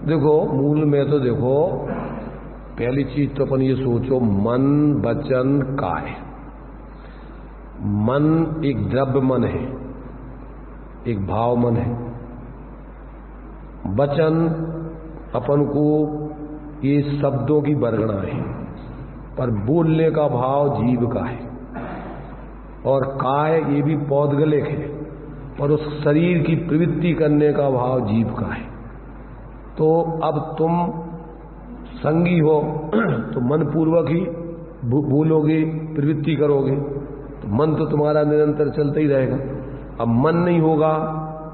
देखो मूल में तो देखो पहली चीज तो अपन ये सोचो, मन वचन काय। मन एक द्रव्य मन है, एक भाव मन है। वचन अपन को ये शब्दों की बरगना है, पर बोलने का भाव जीव का है। और काय ये भी पौद्गलिक है, और उस शरीर की प्रवृत्ति करने का भाव जीव का है। तो अब तुम संगी हो तो मन पूर्वक ही बोलोगे, प्रवृत्ति करोगे, तो मन तो तुम्हारा निरंतर चलता ही रहेगा। अब मन नहीं होगा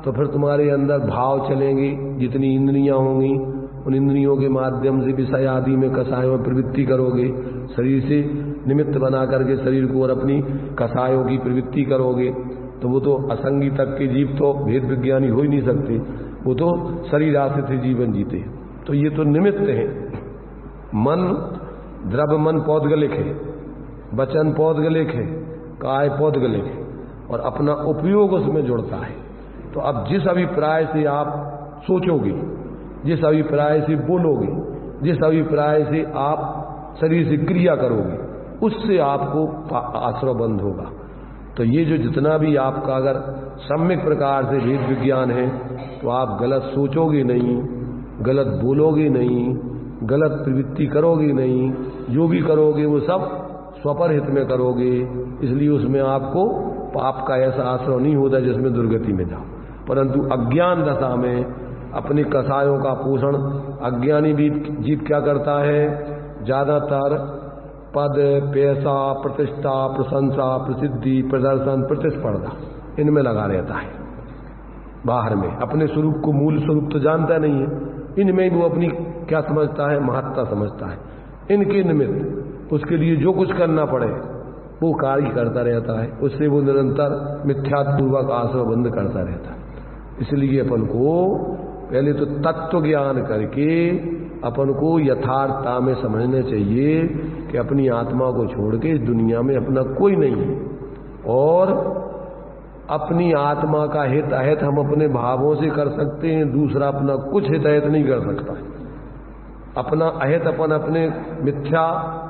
तो फिर तुम्हारे अंदर भाव चलेंगे, जितनी इंद्रियां होंगी उन इंद्रियों के माध्यम से विषय आदि में कसायों में प्रवृत्ति करोगे, शरीर से निमित्त बना करके शरीर को और अपनी कसायों की प्रवृत्ति करोगे। तो वो तो असंगी तक के जीव तो भेद विज्ञानी हो ही नहीं सकते, वो तो शरीर आश्रित ही जीवन जीते। तो ये तो निमित्त है। मन द्रव्य मन पौद्गलिक है, वचन पौद्गलिक है, काय पौद्गलिक है, और अपना उपयोग उसमें जुड़ता है। तो अब जिस अभिप्राय से आप सोचोगे, जिस अभिप्राय से बोलोगे, जिस अभिप्राय से आप शरीर से क्रिया करोगे, उससे आपको आश्रय बंध होगा। तो ये जो जितना भी आपका अगर सम्यक प्रकार से वेद विज्ञान है तो आप गलत सोचोगे नहीं, गलत बोलोगे नहीं, गलत प्रवृत्ति करोगे नहीं, जो भी करोगे वो सब स्वपर हित में करोगे। इसलिए उसमें आपको पाप का ऐसा आश्रय नहीं होता जिसमें दुर्गति में जाओ। परंतु अज्ञान दशा में अपने कसायों का पोषण अज्ञानी भी जीव क्या करता है, ज्यादातर पद, पैसा, प्रतिष्ठा, प्रशंसा, प्रसिद्धि, प्रदर्शन, प्रतिस्पर्धा इनमें लगा रहता है। बाहर में अपने स्वरूप को, मूल स्वरूप तो जानता नहीं है, इनमें वो अपनी क्या समझता है, महत्ता समझता है। इनके निमित्त उसके लिए जो कुछ करना पड़े वो कार्य करता रहता है, उससे वो निरंतर मिथ्यात्पूर्वक आश्रय बंद करता रहता है। इसलिए अपन को पहले तो तत्व ज्ञान करके अपन को यथार्थता में समझना चाहिए कि अपनी आत्मा को छोड़ के इस दुनिया में अपना कोई नहीं है, और अपनी आत्मा का हित अहित हम अपने भावों से कर सकते हैं, दूसरा अपना कुछ हित अहित नहीं कर सकता है। अपना अहित अपन अपने मिथ्या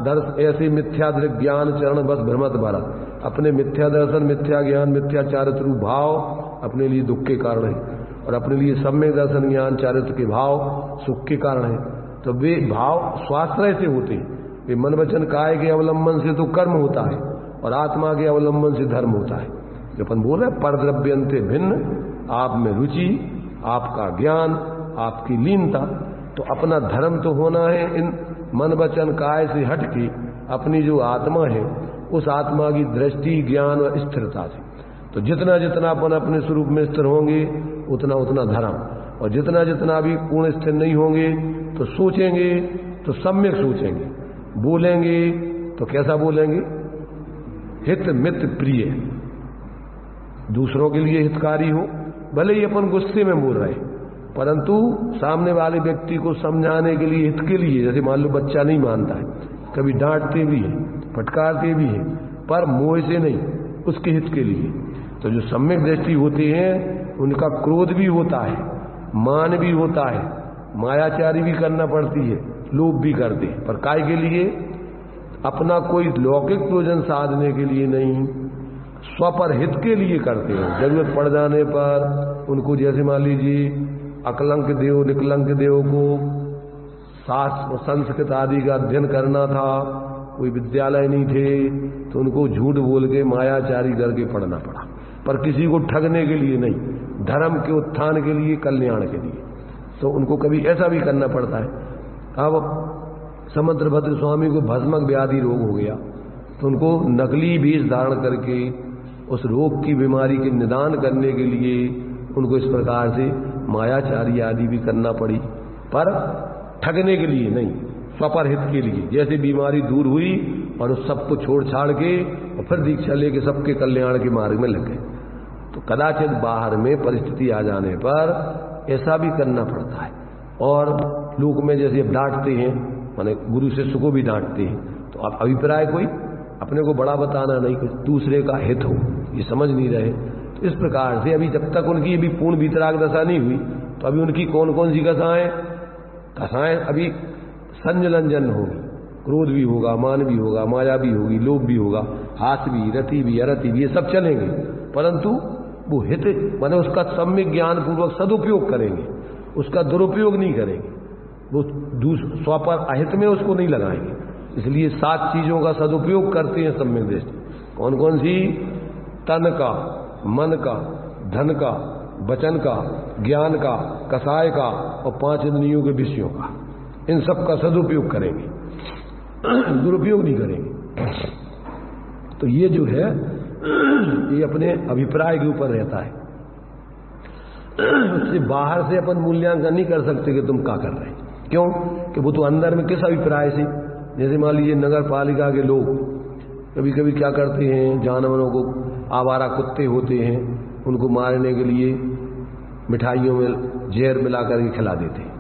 दर्श ऐसे मिथ्या ज्ञान चरण बस भ्रमत भरत, अपने मिथ्या दर्शन, मिथ्या ज्ञान, मिथ्या चारित्र रूप भाव अपने लिए दुख के कारण है, और अपने लिए सम्यक दर्शन ज्ञान चारित्र के भाव सुख के कारण है। तो वे भाव स्वाश्रय से होते हैं, वे मन वचन काय के अवलंबन से तो कर्म होता है और आत्मा के अवलंबन से धर्म होता है। जो अपन बोल रहे परद्रव्यंते भिन्न, आप में रुचि, आपका ज्ञान, आपकी लीनता, तो अपना धर्म तो होना है इन मन वचन काय से हट के अपनी जो आत्मा है उस आत्मा की दृष्टि, ज्ञान और स्थिरता से। तो जितना जितना अपन अपने स्वरूप में स्थिर होंगे उतना उतना धर्म, और जितना जितना भी पूर्ण स्थिर नहीं होंगे तो सोचेंगे तो सम्यक सोचेंगे, बोलेंगे तो कैसा बोलेंगे, हित मित प्रिय, दूसरों के लिए हितकारी हो। भले ही अपन गुस्से में बोल रहे हैं परंतु सामने वाले व्यक्ति को समझाने के लिए, हित के लिए, जैसे मान लो बच्चा नहीं मानता है, कभी डांटते भी है, फटकारते भी है, पर मोह से नहीं, उसके हित के लिए। तो जो सम्यक दृष्टि होती है उनका क्रोध भी होता है, मान भी होता है, मायाचारी भी करना पड़ती है, लोभ भी करते हैं, पर काय के लिए, अपना कोई लौकिक प्रयोजन साधने के लिए नहीं, स्वपर हित के लिए करते हैं। जरूरत पड़ जाने पर उनको, जैसे मान लीजिए अकलंक देव निकलंक देव को शास्त्र संस्कृत आदि का अध्ययन करना था, कोई विद्यालय नहीं थे, तो उनको झूठ बोल के मायाचारी करके पढ़ना पड़ा, पर किसी को ठगने के लिए नहीं, धर्म के उत्थान के लिए, कल्याण के लिए। तो उनको कभी ऐसा भी करना पड़ता है। अब समुद्रभद्र स्वामी को भस्मक व्याधि रोग हो गया, तो उनको नकली बीज धारण करके उस रोग की बीमारी के निदान करने के लिए उनको इस प्रकार से मायाचारी आदि भी करना पड़ी, पर ठगने के लिए नहीं, स्वपर हित के लिए। जैसे बीमारी दूर हुई और उस सबको छोड़ छाड़ के और फिर दीक्षा लेके सबके कल्याण के मार्ग में लग गए। तो कदाचित बाहर में परिस्थिति आ जाने पर ऐसा भी करना पड़ता है। और लोग में जैसे अब डांटते हैं, माने गुरु शिष्य को भी डांटते हैं, तो अब अभिप्राय कोई अपने को बड़ा बताना नहीं, दूसरे का हित हो, ये समझ नहीं रहे। तो इस प्रकार से अभी जब तक उनकी अभी पूर्ण वितराग दशा नहीं हुई, तो अभी उनकी कौन कौन सी कसाएं अभी संजलंजन होगी, क्रोध भी होगा, मान भी होगा, माया भी होगी, लोभ भी होगा, हास भी, रति भी, अरति भी, ये सब चलेंगे, परंतु वो हित माने उसका सम्यक ज्ञान पूर्वक सदुपयोग करेंगे, उसका दुरुपयोग नहीं करेंगे, वो स्वपर अहित में उसको नहीं लगाएंगे। इसलिए 7 चीजों का सदुपयोग करते हैं सम्यक दृष्टि। कौन कौन सी? तन का, मन का, धन का, वचन का, ज्ञान का, कसाय का और 5 इंद्रियों के विषयों का, इन सब का सदुपयोग करेंगे, दुरुपयोग नहीं करेंगे। तो ये जो है ये अपने अभिप्राय के ऊपर रहता है, उससे बाहर से अपन मूल्यांकन नहीं कर सकते कि तुम क्या कर रहे हैं। क्यों? कि वो तो अंदर में किस अभिप्राय से, जैसे मान लीजिए नगर पालिका के लोग कभी कभी क्या करते हैं, जानवरों को, आवारा कुत्ते होते हैं, उनको मारने के लिए मिठाइयों में जहर मिला करके खिला देते हैं।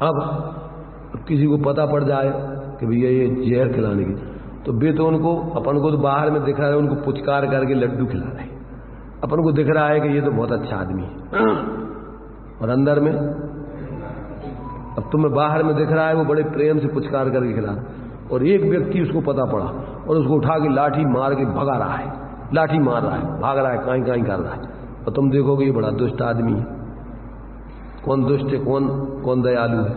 अब किसी को पता पड़ जाए कि भैया ये जहर खिलाने की, तो वे तो उनको, अपन को तो बाहर में दिख रहा है, उनको पुचकार करके लड्डू खिला रहे हैं, अपन को दिख रहा है कि ये तो बहुत अच्छा आदमी है, और अंदर में अब तुम्हें बाहर में दिख रहा है वो बड़े प्रेम से पुचकार करके खिला, और एक व्यक्ति उसको पता पड़ा और उसको उठा के लाठी मार के भगा रहा है, लाठी मार रहा है, भाग रहा है, काई काई कर रहा है, और तुम देखोगे ये बड़ा दुष्ट आदमी है। कौन दुष्ट है, कौन दयालु है?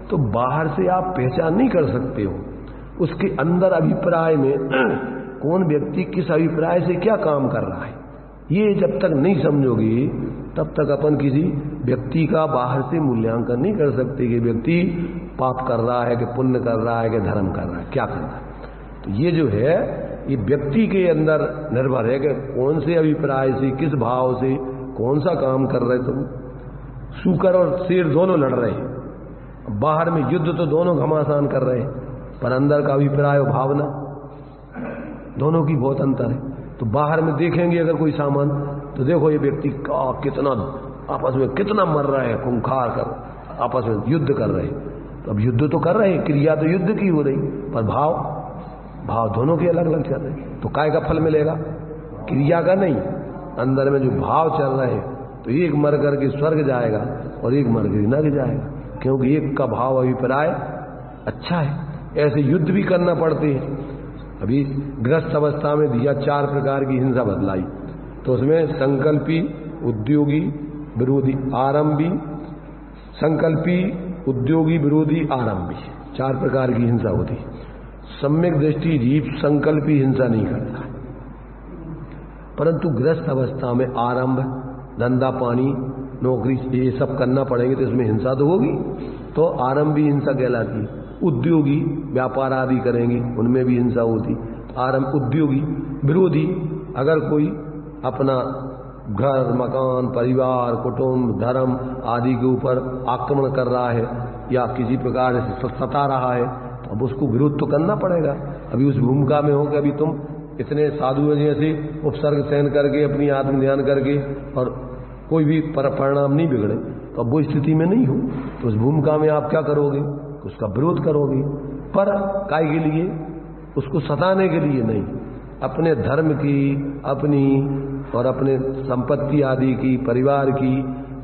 तो बाहर से आप पहचान नहीं कर सकते हो उसके अंदर अभिप्राय में कौन व्यक्ति किस अभिप्राय से क्या काम कर रहा है। ये जब तक नहीं समझोगी तब तक अपन किसी व्यक्ति का बाहर से मूल्यांकन नहीं कर सकते कि व्यक्ति पाप कर रहा है कि पुण्य कर रहा है कि धर्म कर रहा है, क्या कर रहा है। तो ये जो है ये व्यक्ति के अंदर निर्भर है कि कौन से अभिप्राय से, किस भाव से कौन सा काम कर रहे तुम। सूकर और शेर दोनों लड़ रहे हैं, बाहर में युद्ध तो दोनों घमासान कर रहे हैं, पर अंदर का अभिप्राय और भावना दोनों की बहुत अंतर है। तो बाहर में देखेंगे अगर कोई सामान तो देखो ये व्यक्ति का कितना आपस में कितना मर रहा है, खूंखार कर आपस में युद्ध कर रहे हैं। तो अब युद्ध तो कर रहे हैं, क्रिया तो युद्ध की हो रही, पर भाव दोनों के अलग अलग चल रहे हैं। तो काय का फल मिलेगा? क्रिया का नहीं, अंदर में जो भाव चल रहे हैं। तो एक मर करके स्वर्ग जाएगा और एक मर के नरक जाएगा, क्योंकि एक का भाव अभिप्राय अच्छा है। ऐसे युद्ध भी करना पड़ते हैं। अभी गृहस्थ अवस्था में दिया 4 प्रकार की हिंसा बतलाई, तो उसमें संकल्पी, उद्योगी, विरोधी, आरंभी, संकल्पी, उद्योगी, विरोधी, आरंभी, 4 प्रकार की हिंसा होती। सम्यक दृष्टि जीव संकल्पी हिंसा नहीं करता, परंतु गृहस्थ अवस्था में आरंभ, धंधा पानी, नौकरी ये सब करना पड़ेंगे तो इसमें हिंसा तो होगी, तो आरंभी हिंसा कहलाती है। उद्योगी व्यापार आदि करेंगे उनमें भी हिंसा होती, आरंभ उद्योगी। विरोधी, अगर कोई अपना घर, मकान, परिवार, कुटुंब, धर्म आदि के ऊपर आक्रमण कर रहा है या किसी प्रकार से सता रहा है, तो अब उसको विरोध तो करना पड़ेगा। अभी उस भूमिका में हो कि अभी तुम इतने साधु जैसे उपसर्ग सहन करके अपनी आत्म ध्यान करके और कोई भी परिणाम नहीं बिगड़े, तो अब वो स्थिति में नहीं हो, तो उस भूमिका में आप क्या करोगे? उसका विरोध करोगे, पर काय के लिए? उसको सताने के लिए नहीं, अपने धर्म की, अपनी और अपने संपत्ति आदि की, परिवार की,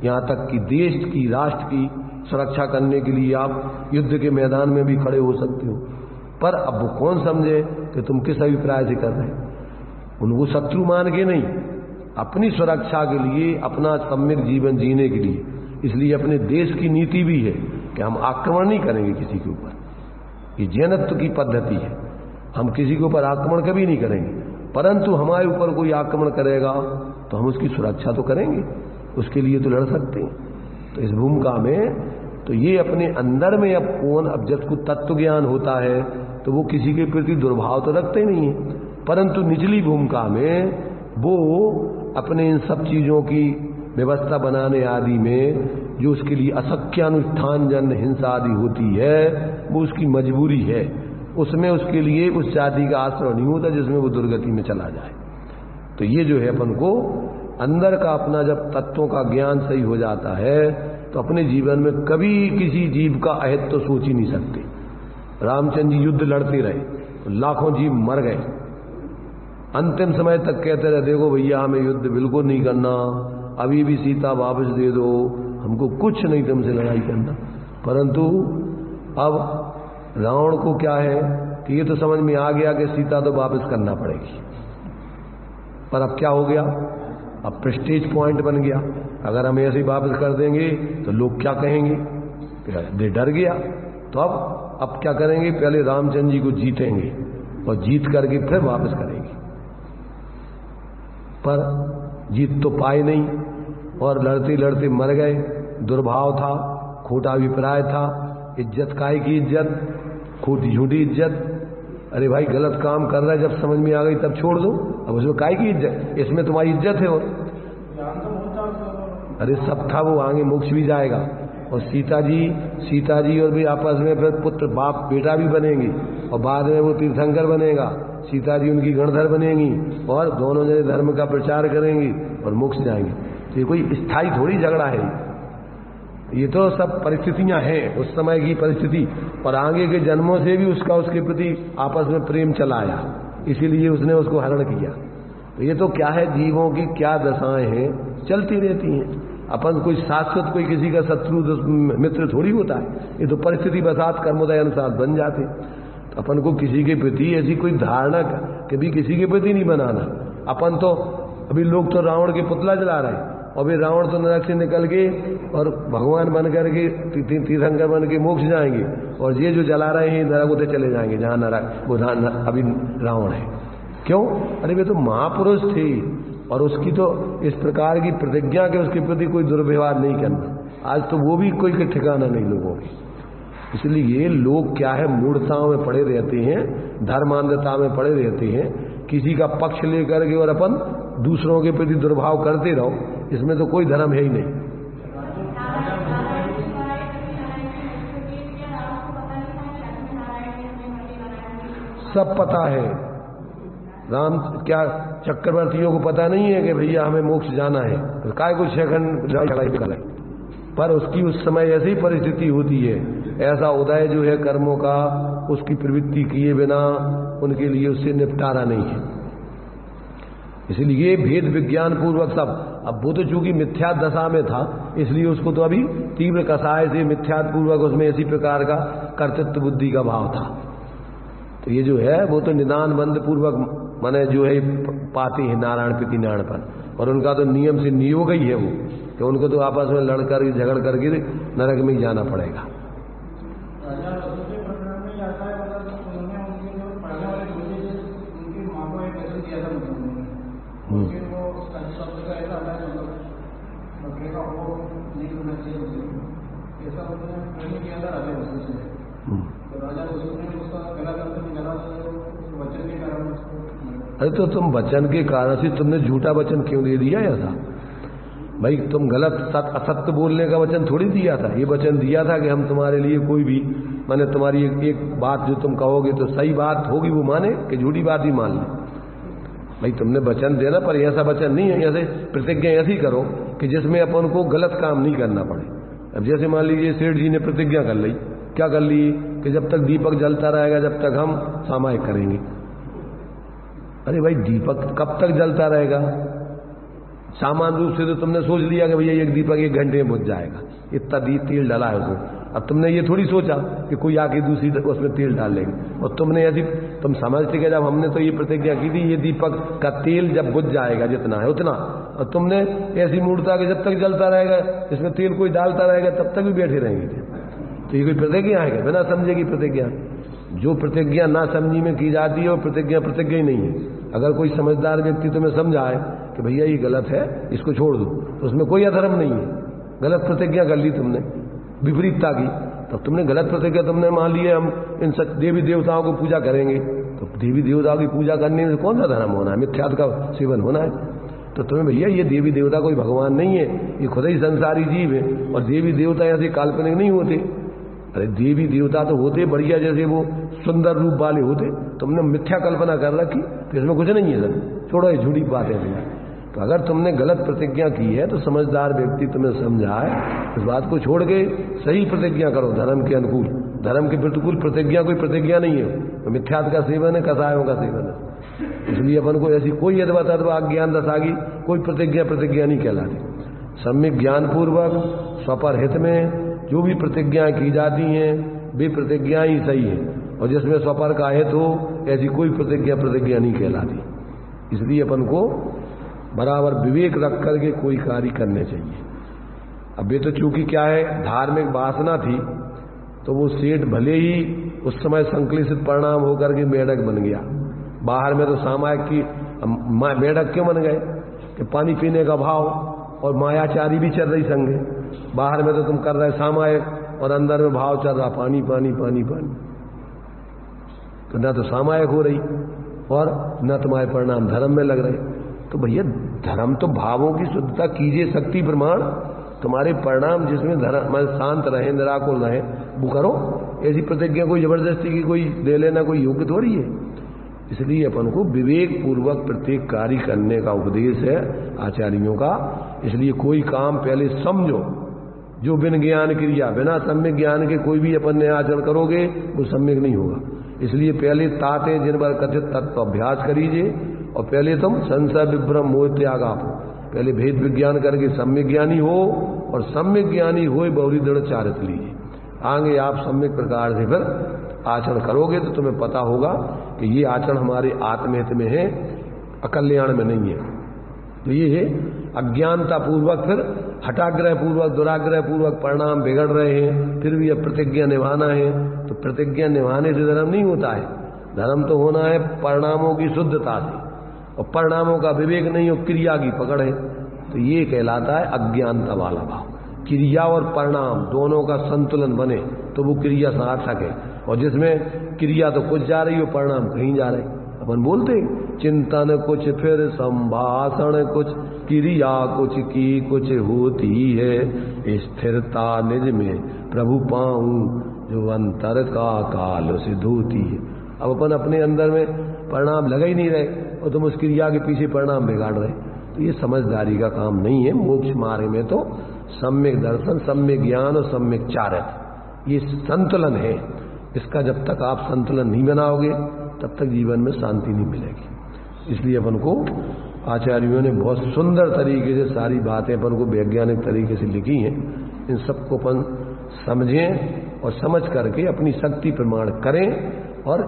यहाँ तक कि देश की, राष्ट्र की सुरक्षा करने के लिए आप युद्ध के मैदान में भी खड़े हो सकते हो। पर अब वो कौन समझे कि तुम किस अभिप्राय से कर रहे हैं? उनको शत्रु मान के नहीं, अपनी सुरक्षा के लिए, अपना सम्यक जीवन जीने के लिए। इसलिए अपने देश की नीति भी है कि हम आक्रमण नहीं करेंगे किसी के ऊपर। ये जैनत्व की पद्धति है, हम किसी के ऊपर आक्रमण कभी नहीं करेंगे, परंतु हमारे ऊपर कोई आक्रमण करेगा तो हम उसकी सुरक्षा तो करेंगे, उसके लिए तो लड़ सकते हैं। तो इस भूमिका में तो ये अपने अंदर में अब कौन, अब जब को तत्व ज्ञान होता है तो वो किसी के प्रति दुर्भाव तो रखते नहीं है, परंतु निचली भूमिका में वो अपने इन सब चीजों की व्यवस्था बनाने आदि में जो उसके लिए असख्यानुष्ठान जन हिंसा आदि होती है, वो उसकी मजबूरी है। उसमें उसके लिए उस जाति का आश्रय नहीं होता जिसमें वो दुर्गति में चला जाए। तो ये जो है अपन को अंदर का अपना जब तत्वों का ज्ञान सही हो जाता है तो अपने जीवन में कभी किसी जीव का अहित तो सोच ही नहीं सकते। रामचंद्र जी युद्ध लड़ते रहे, लाखों जीव मर गए, अंतिम समय तक कहते रहे देखो भैया हमें युद्ध बिल्कुल नहीं करना, अभी भी सीता वापस दे दो, हमको कुछ नहीं तुमसे लड़ाई करना। परंतु अब रावण को क्या है कि ये तो समझ में आ गया कि सीता तो वापस करना पड़ेगी, पर अब क्या हो गया, अब प्रेस्टीज पॉइंट बन गया। अगर हम ऐसे ही वापस कर देंगे तो लोग क्या कहेंगे, डर गया। तो अब क्या करेंगे, पहले रामचंद्र जी को जीतेंगे और जीत करके फिर वापस करेंगे। पर जीत तो पाए नहीं और लड़ते लड़ते मर गए। दुर्भाव था, खोटा अभिप्राय था, इज्जत काय की इज्जत, खोटी झूठी इज्जत। अरे भाई गलत काम कर रहा है, जब समझ में आ गई तब छोड़ दो, अब उसमें काय की इज्जत, इसमें तुम्हारी इज्जत है। और अरे सब था, वो आगे मोक्ष भी जाएगा। और सीता जी और भी आपस में फिर पुत्र बाप बेटा भी बनेंगे और बाद में वो तीर्थंकर बनेगा, सीता जी उनकी गणधर बनेंगी और दोनों जने धर्म का प्रचार करेंगी और मोक्ष जाएंगे। तो ये कोई स्थायी थोड़ी झगड़ा है, ये तो सब परिस्थितियां हैं, उस समय की परिस्थिति और आगे के जन्मों से भी उसके प्रति आपस में प्रेम चलाया, इसीलिए उसने उसको हरण किया। तो ये तो क्या है, जीवों की क्या दशाएं हैं, चलती रहती हैं। अपन कोई शाश्वत कोई किसी का शत्रु मित्र थोड़ी होता है, ये तो परिस्थिति बसात कर्मोदय अनुसार बन जाते। तो अपन को किसी के प्रति ऐसी कोई धारणा कभी किसी के प्रति नहीं बनाना। अपन तो अभी लोग तो रावण के पुतला जला रहे हैं, और भी रावण तो नरक से निकल के और भगवान बन करके तीर्थंकर बन के मोक्ष जाएंगे, और ये जो जला रहे हैं नरक होते चले जाएंगे जहां नरक वो अभी रावण है। क्यों? अरे वे तो महापुरुष थे, और उसकी तो इस प्रकार की प्रतिज्ञा के उसके प्रति कोई दुर्व्यवहार नहीं करना। आज तो वो भी कोई के ठिकाना नहीं लोगों के। इसलिए लोग क्या है, मूढ़ताओं में पड़े रहते हैं, धर्मांधता में पड़े रहते हैं, किसी का पक्ष लेकर के और अपन दूसरों के प्रति दुर्भाव करते रहो, इसमें तो कोई धर्म है ही नहीं। सब पता है, राम क्या चक्रवर्तियों को पता नहीं है कि भैया हमें मोक्ष जाना है, तो काय कुछ सेकंड, पर उसकी उस समय ऐसी परिस्थिति होती है, ऐसा उदय जो है कर्मों का उसकी प्रवृत्ति किए बिना उनके लिए उससे निपटारा नहीं है। इसलिए भेद विज्ञान पूर्वक सब। अब वो तो चूंकि मिथ्या दशा में था, इसलिए उसको तो अभी तीव्र कसाय से मिथ्या पूर्वक उसमें इसी प्रकार का कर्तृत्व बुद्धि का भाव था। तो ये जो है वो तो निदान बंद पूर्वक माने जो है पाते हैं नारायण प्रति नारायणपन, और उनका तो नियम से नियोग ही है वो कि उनको तो आपस में लड़कर झगड़ करके नरक में ही जाना पड़ेगा। अरे तो तुम वचन के कारण से तुमने झूठा वचन क्यों दे दिया ऐसा? भाई तुम गलत असत्य बोलने का वचन थोड़ी दिया था, ये वचन दिया था कि हम तुम्हारे लिए कोई भी माने तुम्हारी एक बात जो तुम कहोगे तो सही बात होगी वो माने कि झूठी बात ही मान ले। भाई तुमने वचन देना, पर ऐसा वचन नहीं है, ऐसे प्रतिज्ञा ऐसी करो कि जिसमें अपन को गलत काम नहीं करना पड़े। अब जैसे मान लीजिए सेठ जी ने प्रतिज्ञा कर ली, क्या कर ली कि जब तक दीपक जलता रहेगा जब तक हम सामायिक करेंगे। अरे भाई दीपक कब तक जलता रहेगा? सामान्य रूप से तो तुमने सोच लिया कि भैया एक दीपक 1 घंटे में बुझ जाएगा, इतना तेल डाला है उसमें। अब तुमने ये थोड़ी सोचा कि कोई आके दूसरी उसमें तेल डाल लेंगे, और तुमने ऐसी तुम समझते कि जब हमने तो ये प्रतिज्ञा की थी ये दीपक का तेल जब बुझ जाएगा जितना है उतना, और तुमने ऐसी मूर्ता कि जब तक जलता रहेगा इसमें तेल कोई डालता रहेगा तब तक भी बैठे रहेंगे। तो ये कोई प्रतिज्ञा है क्या? बिना समझे की प्रतिज्ञा। जो प्रतिज्ञा ना समझी में की जाती है वो प्रतिज्ञा प्रतिज्ञा ही नहीं है। अगर कोई समझदार व्यक्ति तुम्हें समझाए कि भैया ये गलत है इसको छोड़ दो, तो उसमें कोई अधर्म नहीं है। गलत प्रतिज्ञा कर ली तुमने, विपरीतता की, तब तुमने गलत प्रतिज्ञा तुमने मान ली है हम इन देवी देवताओं को पूजा करेंगे, तो देवी देवताओं की पूजा करने में कौन सा धर्म होना है? मिथ्यात्व का सेवन होना है। तो तुम्हें भैया ये देवी देवता कोई भगवान नहीं है, ये खुद ही संसारी जीव है, और देवी देवता ऐसे काल्पनिक नहीं होते। अरे देवी देवता तो होते बढ़िया, जैसे वो सुंदर रूप वाले होते। तुमने मिथ्या कल्पना कर रखी, तो इसमें कुछ नहीं है सर, छोड़ो ये झूठी बातें हैं। तो अगर तुमने गलत प्रतिज्ञा की है तो समझदार व्यक्ति तुम्हें समझाए, इस बात को छोड़ के सही प्रतिज्ञा करो धर्म के अनुकूल। धर्म के प्रतिकूल प्रतिज्ञा कोई प्रतिज्ञा नहीं है, तो मिथ्यात्व का सेवन है, कसायों का सेवन है। इसलिए अपन को ऐसी कोई अद्वैत ज्ञान दशा की कोई प्रतिज्ञा नहीं कहलाती। सम्यक ज्ञान पूर्वक स्वपर हित में जो भी प्रतिज्ञाएं की जाती हैं वे प्रतिज्ञा ही सही है, और जिसमें स्वपर का हित हो ऐसी कोई प्रतिज्ञा नहीं कहलाती। इसलिए अपन को बराबर विवेक रख करके कोई कार्य करने चाहिए। अब ये तो चूंकि क्या है धार्मिक वासना थी, तो वो सेठ भले ही उस समय संक्लेशित परिणाम होकर के मेढक बन गया। बाहर में तो सामायिक की मेढक क्यों बन गए कि पानी पीने का भाव और मायाचारी भी चल रही संगे। बाहर में तो तुम कर रहे सामायिक, और अंदर में भाव चल रहा पानी पानी पानी पानी। तो न तो सामायिक हो रही और न तुम्हारे परिणाम धर्म में लग रहे। तो भैया धर्म तो भावों की शुद्धता कीजिए शक्ति प्रमाण, तुम्हारे परिणाम जिसमें धर्म शांत रहे निराकुल रहे वो करो। ऐसी प्रतिज्ञा कोई जबरदस्ती की कोई दे लेना कोई योग्य तो रही है। इसलिए अपन को विवेक पूर्वक प्रत्येक कार्य करने का उपदेश है आचार्यों का। इसलिए कोई काम पहले समझो, जो बिन ज्ञान क्रिया बिना सम्यक ज्ञान के कोई भी अपन ने आचरण करोगे वो सम्यक नहीं होगा। इसलिए पहले ताते जिन पर कथित तत्व अभ्यास करीजिए, और पहले तुम संशय विभ्रम मोह त्याग आपो, पहले भेद विज्ञान करके सम्यक ज्ञानी हो, और सम्यक ज्ञानी होए बहुरी दृढ़ चारित लीजिए। आगे आप सम्यक प्रकार से फिर आचरण करोगे तो तुम्हें पता होगा कि ये आचरण हमारे आत्महित में है, अकल्याण में नहीं है। तो ये है अज्ञानता पूर्वक फिर हठाग्रह पूर्वक दुराग्रह पूर्वक परिणाम बिगड़ रहे हैं, फिर भी अब प्रतिज्ञा निभाना है। तो प्रतिज्ञा निभाने से धर्म नहीं होता है, धर्म तो होना है परिणामों की शुद्धता से, और परिणामों का विवेक नहीं हो, क्रिया की पकड़ है। तो ये कहलाता है अज्ञानता वाला भाव। क्रिया और परिणाम दोनों का संतुलन बने तो वो क्रिया सार्थक है, और जिसमें क्रिया तो कुछ जा रही हो, परिणाम कहीं जा रहे। अपन बोलते चिंतन कुछ फिर संभाषण कुछ, क्रिया कुछ की कुछ होती है, स्थिरता निज में प्रभु पाऊं जो अंतर का काल से धोती है। अब अपन अपने अंदर में परिणाम लगा ही नहीं रहे और तुम उस क्रिया के पीछे परिणाम बिगाड़ रहे, तो ये समझदारी का काम नहीं है। मोक्ष मार्ग में तो सम्यक दर्शन, सम्यक ज्ञान और सम्यक चारित्र, ये संतुलन है। इसका जब तक आप संतुलन नहीं बनाओगे तब तक जीवन में शांति नहीं मिलेगी। इसलिए अपन को आचार्यों ने बहुत सुंदर तरीके से सारी बातें अपन को वैज्ञानिक तरीके से लिखी हैं। इन सबको अपन समझें और समझ करके अपनी शक्ति प्रमाण करें। और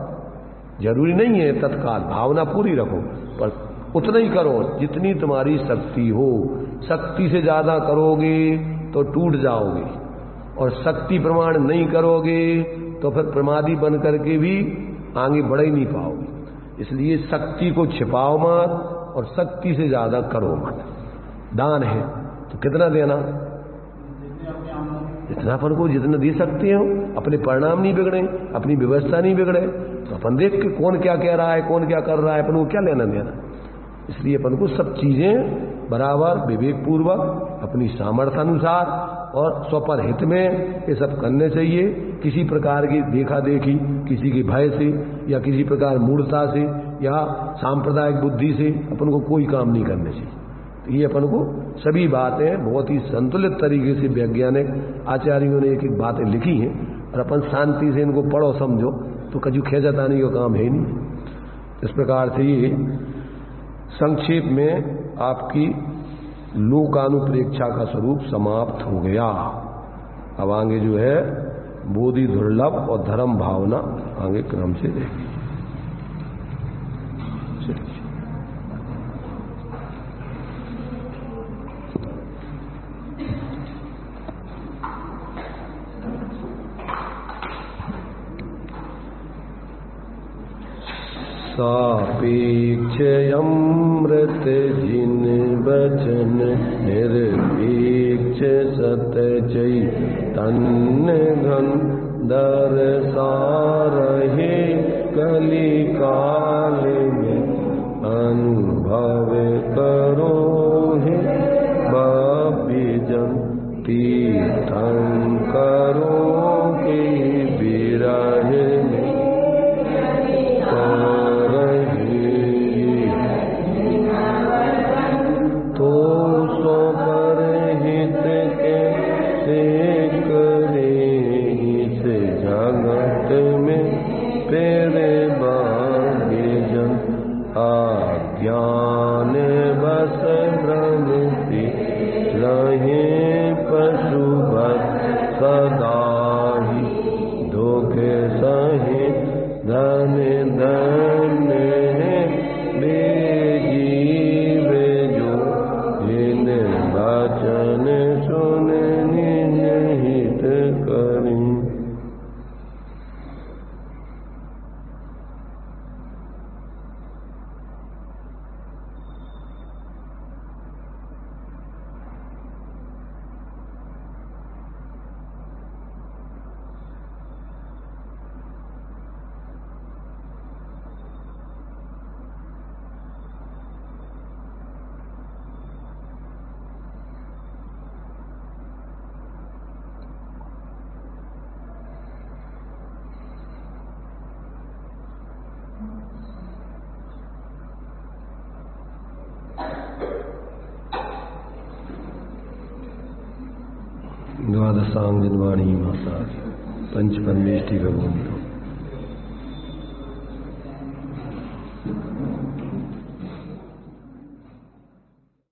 जरूरी नहीं है तत्काल, भावना पूरी रखो, पर उतना ही करो जितनी तुम्हारी शक्ति हो। शक्ति से ज्यादा करोगे तो टूट जाओगे, और शक्ति प्रमाण नहीं करोगे तो फिर प्रमादी बन करके भी आगे बढ़ ही नहीं पाओगे। इसलिए शक्ति को छिपाओ मत और शक्ति से ज्यादा करो मत। दान है तो कितना देना, जितना अपन को जितना दे सकते हो। अपने परिणाम नहीं बिगड़े, अपनी व्यवस्था नहीं बिगड़े, तो अपन देख के कौन क्या कह रहा है, कौन क्या कर रहा है, अपन को क्या लेना देना। इसलिए अपन को सब चीजें बराबर विवेक पूर्वक अपनी सामर्थ्य अनुसार और स्वपर हित में ये सब करने चाहिए। किसी प्रकार की देखा देखी, किसी के भय से या किसी प्रकार मूढ़ता से या सांप्रदायिक बुद्धि से अपन को कोई काम नहीं करने चाहिए। तो ये अपन को सभी बातें बहुत ही संतुलित तरीके से वैज्ञानिक आचार्यों ने एक एक बातें लिखी हैं, और अपन शांति से इनको पढ़ो समझो तो कजू खेजताने का काम है नहीं। इस प्रकार से ये संक्षेप में आपकी लोकानुप्रेक्षा का स्वरूप समाप्त हो गया। अब आगे जो है बोधि दुर्लभ और धर्म भावना आगे क्रम से देखेंगे। सापेक्ष अमृत जिन बचन निरपेक्ष सत चैतन्य घन दरसारहे कली काल में अनुभव करो है बापी जन तीर्थंकरो के विरह में ज्ञान बस भ्रमति रहे पशुभत सदा ही दुख सहे धन धन बेजीव जो जिन वचन सुन निहित करें। द्वादशांग जनवाणी माता पंच परमेष्टि भगवंतो